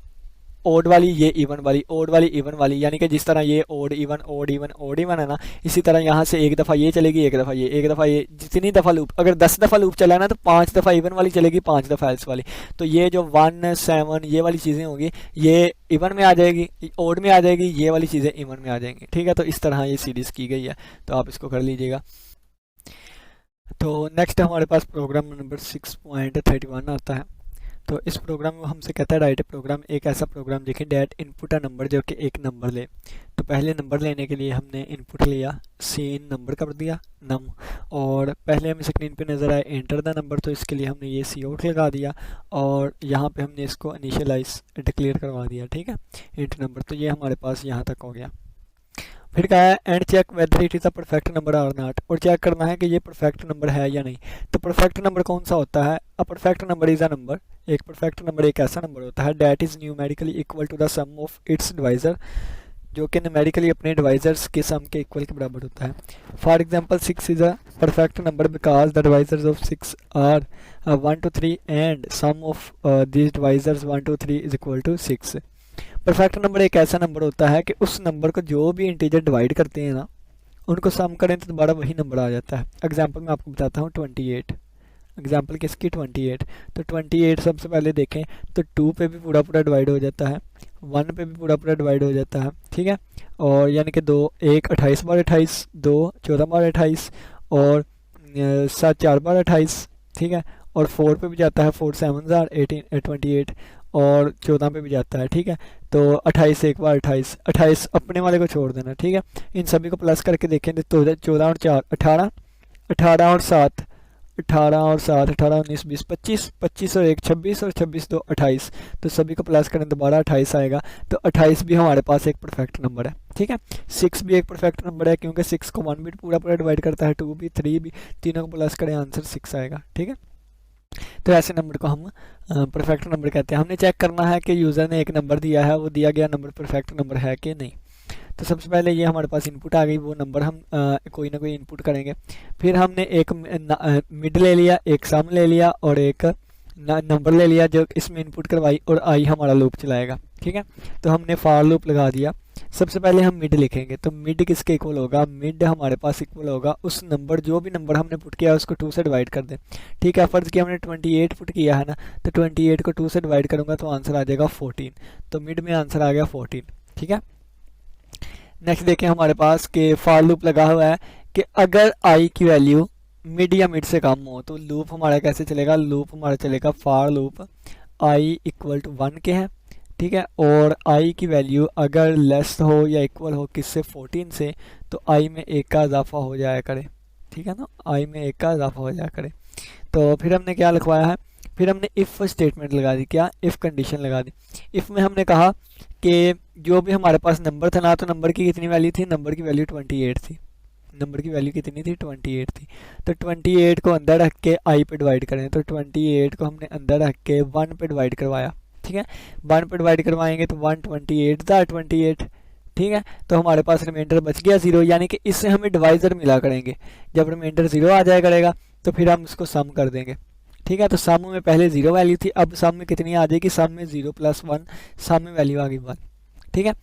ओड वाली, ये इवन वाली, ओड वाली इवन वाली, यानी कि जिस तरह ये odd even odd even odd even है ना, इसी तरह यहाँ से एक दफ़ा ये चलेगी, एक दफ़ा ये, एक दफ़ा ये, जितनी दफ़ा लूप, अगर 10 दफ़ा लूप चला है ना तो 5 दफ़ा इवन वाली चलेगी, 5 दफ़ा एल्स वाली। तो ये जो 1 7 ये वाली चीज़ें होंगी, ये इवन में आ जाएगी, ओड में आ जाएगी, ये वाली चीज़ें इवन में आ जाएंगी। ठीक है, तो इस तरह ये सीरीज़ की गई है, तो आप इसको कर लीजिएगा। तो नेक्स्ट हमारे पास प्रोग्राम नंबर 6.31 आता है। तो इस प्रोग्राम में हमसे कहता है राइट ए प्रोग्राम, एक ऐसा प्रोग्राम लिखें डैट इनपुट अ नंबर, जो कि एक नंबर ले। तो पहले नंबर लेने के लिए हमने इनपुट लिया, सीन नंबर कर दिया नम, और पहले हमें स्क्रीन पे नज़र आए एंटर द नंबर, तो इसके लिए हमने ये सी आउट लगा दिया, और यहाँ पे हमने इसको इनिशियलाइज डिक्लेयर करवा दिया। ठीक है, इंट नंबर, तो ये हमारे पास यहाँ तक हो गया। फिर कहा है and check whether it is a perfect number और नॉट, और चेक करना है कि ये परफेक्ट नंबर है या नहीं। तो परफेक्ट नंबर कौन सा होता है, a perfect number is a number, एक परफेक्ट नंबर एक ऐसा नंबर होता है that is numerically equal to the sum of its divisor, जो कि न्यूमेरिकली अपने डिवाइजर्स के सम के इक्वल के बराबर होता है। For example 6 is a perfect number because the divisors of 6 are 1 to 3 and sum of these divisors 1 to 3 is equal to 6। Perfect number एक ऐसा नंबर होता है कि उस नंबर को जो भी इंटीजर डिवाइड करते हैं ना, उनको सम करें तो दोबारा वही नंबर आ जाता है। एग्जांपल मैं आपको बताता हूँ 28, एग्जांपल किसकी 28। तो 28 सबसे पहले देखें तो 2 पे भी पूरा पूरा डिवाइड हो जाता है, 1 पे भी पूरा पूरा डिवाइड हो जाता है। ठीक है, और यानी कि 2 1 28 बार 28, 2 14 बार 28, और 7 4 बार 28। ठीक है, और 4 पे भी जाता है, 4 7 आर 18 28, और 14 पे भी जाता है। ठीक है, तो 28 एक बार 28, 28 अपने वाले को छोड़ देना। ठीक है, इन सभी को प्लस करके देखेंगे तो 14 और 4 18, 18 और 7 18 और 7 18 19 20 25, 25 और 1 26, और 26 2 28, तो सभी को प्लस करें दोबारा 28 आएगा। तो 28 भी हमारे पास एक परफेक्ट नंबर है। ठीक है। 6 भी एक परफेक्ट नंबर है क्योंकि 6 को 1 भी पूरा पूरा डिवाइड करता है, 2 भी, 3 भी, तीनों को प्लस करें आंसर 6 आएगा। ठीक है, तो ऐसे नंबर को हम परफेक्ट नंबर कहते हैं। हमने चेक करना है कि यूज़र ने एक नंबर दिया है, वो दिया गया नंबर परफेक्ट नंबर है कि नहीं। तो सबसे पहले ये हमारे पास इनपुट आ गई, वो नंबर हम कोई ना कोई इनपुट करेंगे। फिर हमने एक मिड ले लिया, एक सम ले लिया और एक नंबर ले लिया जो इसमें इनपुट करवाई, और आई हमारा लूप चलाएगा। ठीक है, तो हमने फॉर लूप लगा दिया। सबसे पहले हम मिड लिखेंगे, तो मिड किसके इक्वल होगा, मिड हमारे पास इक्वल होगा उस नंबर, जो भी नंबर हमने पुट किया है उसको 2 से डिवाइड कर दें। ठीक है, फ़र्ज़ किया हमने 28 पुट किया है ना, तो 28 को 2 से डिवाइड करूँगा तो आंसर आ जाएगा 14। तो मिड में आंसर आ गया 14। ठीक है, नेक्स्ट देखें हमारे पास कि फॉर लूप लगा हुआ है कि अगर आई की वैल्यू मिड या मिड से कम हो तो लूप हमारा कैसे चलेगा, लूप हमारा चलेगा for loop i equal to 1 के हैं। ठीक है, और आई की वैल्यू अगर लेस हो या इक्वल हो किससे, 14 से, तो आई में 1 का इजाफा हो जाया करे। ठीक है ना, आई में 1 का इजाफा हो जाया करे। तो फिर हमने क्या लिखवाया है, फिर हमने इफ़ स्टेटमेंट लगा दी, क्या, इफ़ कंडीशन लगा दी। इफ़ में हमने कहा कि जो भी हमारे पास नंबर था ना, तो नंबर की कितनी वैल्यू थी, नंबर की वैल्यू 28 थी। नंबर की वैल्यू कितनी थी, 28 थी। तो 28 को अंदर रख के आई पे डिवाइड करें, तो 28 को हमने अंदर रख के 1 पे डिवाइड करवाया। ठीक है, 1 पे डिवाइड करवाएंगे तो 128 था 28। ठीक है, तो हमारे पास रिमाइंडर बच गया 0, यानी कि इससे हमें डिवाइजर मिला करेंगे। जब रिमाइंडर 0 आ जाया करेगा तो फिर हम इसको सम कर देंगे। ठीक है, तो सम में पहले 0 वैल्यू थी, अब सम में कितनी आ जाएगी, सम में 0 + 1, सम में वैल्यू आ गई 1। ठीक है,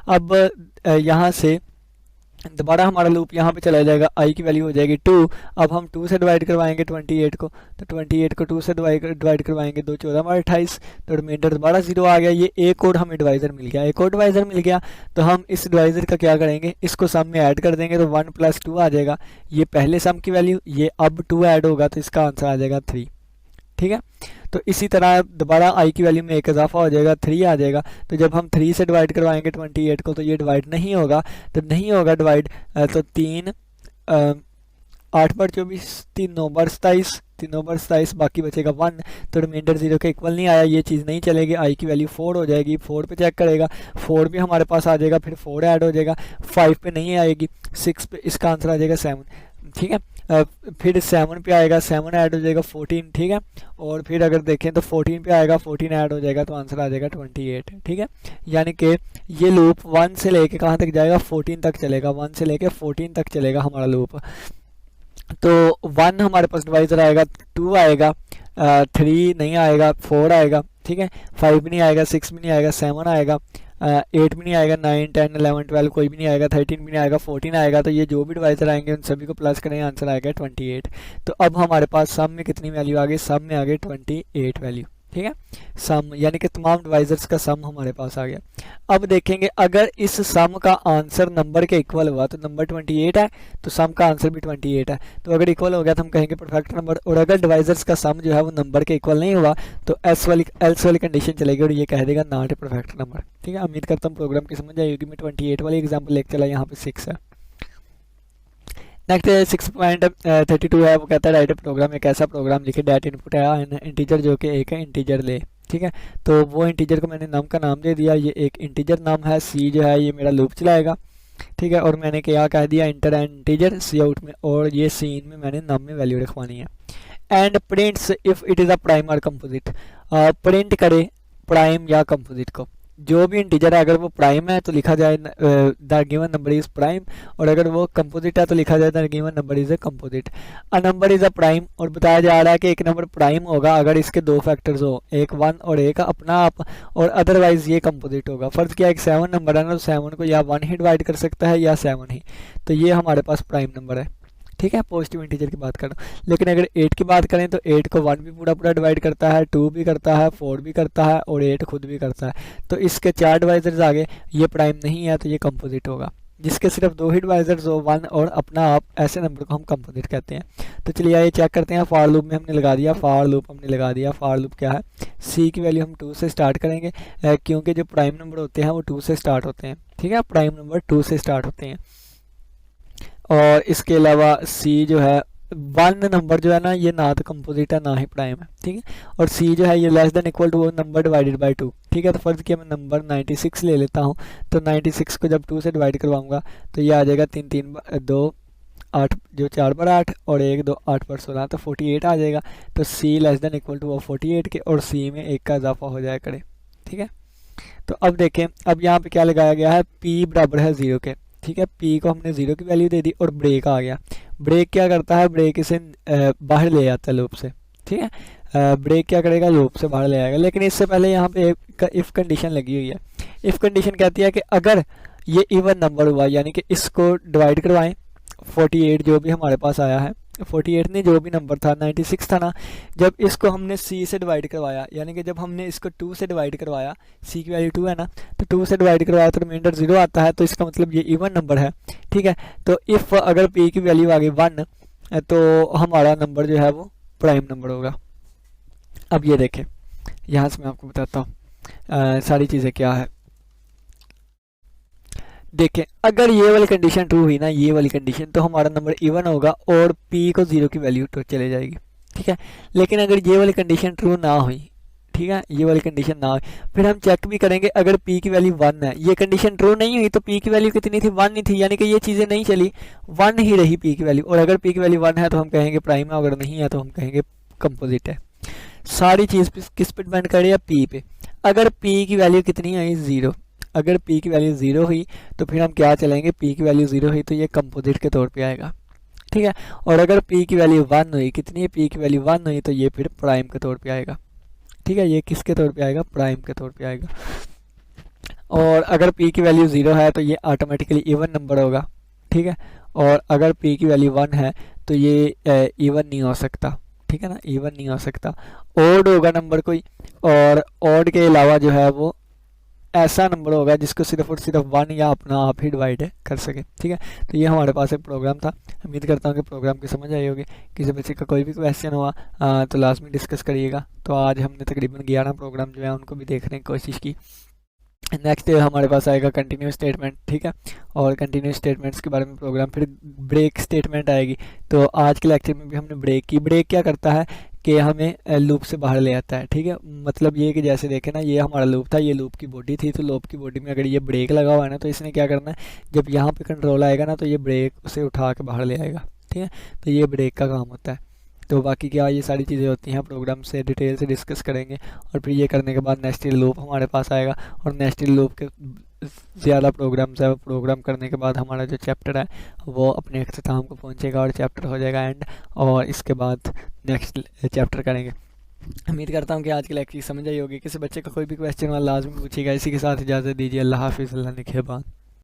अब यहाँ से दोबारा हमारा लूप यहाँ पे चला जाएगा, आई की वैल्यू हो जाएगी 2। अब हम 2 से डिवाइड करवाएंगे 28 को, तो 28 को 2 से डिवाइड करवाएंगे, 2 14 = 28, तो रिमाइंडर दोबारा 0 आ गया। ये एक और हमें डिवाइजर मिल गया, एक और डिवाइजर मिल गया। तो हम इस डिवाइजर का क्या करेंगे, इसको सम में ऐड कर देंगे, तो 1 + 2 आ जाएगा। ये पहले सम की वैल्यू, ये अब 2 ऐड होगा तो इसका आंसर आ जाएगा 3। ठीक है, तो इसी तरह दोबारा आई की वैल्यू में 1 इजाफा हो जाएगा, 3 आ जाएगा। तो जब हम 3 से डिवाइड करवाएंगे 28 को तो ये डिवाइड नहीं होगा, तो नहीं होगा डिवाइड, तो 3 8 bar 24, 3 9 bar 27, 3 9 bar 27, बाकी बचेगा 1। तो रिमाइंडर 0 के इक्वल नहीं आया, ये चीज़ नहीं चलेगी। आई की वैल्यू 4 हो जाएगी, 4 पे चेक करेगा, 4 भी हमारे पास आ जाएगा, फिर 4 ऐड हो जाएगा, 5 पे नहीं आएगी, 6 पे इसका आंसर आ जाएगा 7। ठीक है, फिर 7 पे आएगा, 7 ऐड हो जाएगा 14। ठीक है, और फिर अगर देखें तो 14 पे आएगा, 14 ऐड हो जाएगा, तो आंसर आ जाएगा 28। ठीक है, यानी कि ये लूप 1 से लेके कहाँ तक जाएगा, 14 तक चलेगा, 1 से लेके 14 तक चलेगा हमारा लूप। तो 1 हमारे पास डिवाइजर आएगा, 2 आएगा, 3 नहीं आएगा, 4 आएगा। ठीक है, 5 भी नहीं आएगा, 6 भी नहीं आएगा, 7 आएगा, 8 भी नहीं आएगा, 9 10 11 12 कोई भी नहीं आएगा, 13 भी नहीं आएगा, 14 आएगा। तो ये जो भी डिवाइजर आएंगे उन सभी को प्लस करें, आंसर आएगा 28। तो अब हमारे पास सम में कितनी वैल्यू आ गई, सम में आ गई 28 वैल्यू। ठीक है, सम यानी कि तमाम डिवाइजर्स का सम हमारे पास आ गया। अब देखेंगे अगर इस सम का आंसर नंबर के इक्वल हुआ, तो नंबर 28 है तो सम का आंसर भी 28 है। तो अगर इक्वल हो गया तो हम कहेंगे परफेक्ट नंबर। और अगर डिवाइजर्स का सम जो है वो नंबर के इक्वल नहीं हुआ तो एल्स वाली कंडीशन चलेगी और ये कह देगा नॉट ए परफेक्ट नंबर। ठीक है, उम्मीद करता हूँ प्रोग्राम की समझ आई होगी। मैं 28 वाली एग्जाम्पल लेकर चला, यहाँ पे 6 है। नेक्स्ट 6.32 है, वो कहता है राइट प्रोग्राम, एक ऐसा प्रोग्राम लिखे डेट इनपुट है इंटीजर जो कि एक है इंटीजर ले। ठीक है, तो वो इंटीजर को मैंने नाम का नाम दे दिया, ये एक इंटीजर नाम है। सी जो है ये मेरा लूप चलाएगा। ठीक है, और मैंने क्या कह दिया, enter and integer cout में, और ये सीन में मैंने नाम में वैल्यू रखवानी है। And prints if it is a prime और कंपोजिट, प्रिंट करे प्राइम या कंपोजिट को। जो भी इंटीजर है अगर वो प्राइम है तो लिखा जाए the given number is prime, और अगर वो कंपोजिट है तो लिखा जाए the given number is a composite. A number is a prime, और बताया जा रहा है कि एक नंबर प्राइम होगा अगर इसके 2 फैक्टर्स हो, एक 1 और एक अपना आप, और अदरवाइज ये कंपोजिट होगा। फर्ज किया एक 7 नंबर है ना, तो 7 को या 1 ही डिवाइड कर सकता है या 7 ही, तो ये हमारे पास प्राइम नंबर है। ठीक है, पॉजिटिव इंटीजर की बात करो। लेकिन अगर 8 की बात करें तो 8 को 1 भी पूरा पूरा डिवाइड करता है, 2 भी करता है, 4 भी करता है, और 8 खुद भी करता है। तो इसके 4 डिवाइजर्स आगे, ये प्राइम नहीं है तो ये कंपोजिट होगा। जिसके सिर्फ 2 ही डिवाइजर्स हो, 1 और अपना आप, ऐसे नंबर को हम कंपोजिट कहते हैं। तो चलिए ये चेक करते हैं। फॉर लूप में हमने लगा दिया, फॉर लूप हमने लगा दिया। फॉर लूप क्या है, सी की वैल्यू हम 2 से स्टार्ट करेंगे, क्योंकि जो प्राइम नंबर होते हैं वो 2 से स्टार्ट होते हैं। ठीक है, प्राइम नंबर 2 से स्टार्ट होते हैं। और इसके अलावा सी जो है वन नंबर जो है ना ये ना तो कंपोजिट है ना ही प्राइम है, ठीक है। और सी जो है ये लेस देन इक्वल टू वो नंबर डिवाइडेड बाय टू, ठीक है। तो फर्ज किया मैं नंबर 96 ले लेता हूँ, तो 96 को जब 2 से डिवाइड करवाऊंगा तो ये आ जाएगा 3 3 2 8, जो 4 पर 8 और 1 2 8 पर 16, तो 48 आ जाएगा। तो C less than equal to वो 48 के, और सी में 1 का इजाफा हो जाए करे, ठीक है। तो अब देखें, अब यहाँ पे क्या लगाया गया है, P बराबर है 0 के, ठीक है। P को हमने 0 की वैल्यू दे दी और ब्रेक आ गया। ब्रेक क्या करता है, ब्रेक इसे बाहर ले आता है लूप से, ठीक है। ब्रेक क्या करेगा, लूप से बाहर ले आएगा। लेकिन इससे पहले यहाँ पे एक इफ़ कंडीशन लगी हुई है। इफ़ कंडीशन कहती है कि अगर ये इवन नंबर हुआ, यानी कि इसको डिवाइड करवाएं, 48 जो भी हमारे पास आया है, 48 नहीं जो भी नंबर था, 96 था ना, जब इसको हमने C से डिवाइड करवाया, यानी कि जब हमने इसको 2 से डिवाइड करवाया, C की वैल्यू 2 है ना, तो 2 से डिवाइड करवाया तो रिमाइंडर 0 आता है, तो इसका मतलब ये इवन नंबर है, ठीक है। तो इफ़ अगर P की वैल्यू आ गई 1, तो हमारा नंबर जो है वो प्राइम नंबर होगा। अब ये देखें, यहाँ से मैं आपको बताता हूँ सारी चीज़ें क्या है। देखें, अगर ये वाली कंडीशन ट्रू हुई ना, ये वाली कंडीशन, तो हमारा नंबर इवन होगा और P को 0 की वैल्यू तो चले जाएगी, ठीक है। लेकिन अगर ये वाली कंडीशन ट्रू ना हुई, ठीक है, ये वाली कंडीशन ना हुई, फिर हम चेक भी करेंगे। अगर P की वैल्यू 1 है, ये कंडीशन ट्रू नहीं हुई, तो P की वैल्यू कितनी थी, 1 ही थी, यानी कि ये चीज़ें नहीं चली, 1 ही रही P की वैल्यू। और अगर P की वैल्यू 1 है तो हम कहेंगे प्राइम है, अगर नहीं है तो हम कहेंगे कंपोजिट है। सारी चीज़ किस पे डिपेंड कर रही है, P पे। अगर P की वैल्यू कितनी आई, 0, अगर P की वैल्यू 0 हुई तो फिर हम क्या चलेंगे, P की वैल्यू 0 हुई तो ये कंपोजिट के तौर पे आएगा, ठीक है। और अगर P की वैल्यू 1 हुई, कितनी है, P की वैल्यू 1 हुई, तो ये फिर प्राइम के तौर पे आएगा, ठीक है। ये किसके तौर पे आएगा, प्राइम के तौर पे आएगा। और अगर P की वैल्यू 0 है तो ये ऑटोमेटिकली इवन नंबर होगा, ठीक है। और अगर P की वैल्यू 1 है तो ये इवन नहीं हो सकता, ठीक है ना, इवन नहीं हो सकता, ओड होगा नंबर कोई। और ओड के अलावा जो है वो ऐसा नंबर होगा जिसको सिर्फ और सिर्फ 1 या अपना आप ही डिवाइड कर सके, ठीक है। तो ये हमारे पास एक प्रोग्राम था। उम्मीद करता हूँ कि प्रोग्राम की समझ आई होगी। किसी बच्चे का कोई भी क्वेश्चन हुआ तो लास्ट में डिस्कस करिएगा। तो आज हमने तकरीबन 11 प्रोग्राम जो है उनको भी देखने की कोशिश की। नेक्स्ट हमारे पास आएगा कंटिन्यू स्टेटमेंट, ठीक है। और कंटिन्यू स्टेटमेंट्स के बारे में प्रोग्राम, फिर ब्रेक स्टेटमेंट आएगी। तो आज के लेक्चर में भी हमने ब्रेक की। ब्रेक क्या करता है कि हमें लूप से बाहर ले आता है, ठीक है। मतलब ये कि जैसे देखें ना, ये हमारा लूप था, ये लूप की बॉडी थी, तो लूप की बॉडी में अगर ये ब्रेक लगा हुआ है ना, तो इसने क्या करना है, जब यहाँ पे कंट्रोल आएगा ना, तो ये ब्रेक उसे उठा के बाहर ले आएगा, ठीक है। तो ये ब्रेक का काम होता है। तो बाकी क्या ये सारी चीज़ें होती हैं, प्रोग्राम से डिटेल से डिस्कस करेंगे। और फिर ये करने के बाद नेस्टेड लूप हमारे पास आएगा, और नेस्टेड लूप के ज़्यादा प्रोग्राम्स है। वो प्रोग्राम करने के बाद हमारा जो चैप्टर है वो अपने अख्ताम को पहुंचेगा और चैप्टर हो जाएगा एंड, और इसके बाद नेक्स्ट चैप्टर करेंगे। उम्मीद करता हूँ कि आज की लेक्चर समझ आई होगी। किसी बच्चे का कोई भी क्वेश्चन हो लाजमी पूछिएगा। इसी के साथ इजाज़त दीजिए। अल्लाह हाफिज़, अल्लाह निगहबान।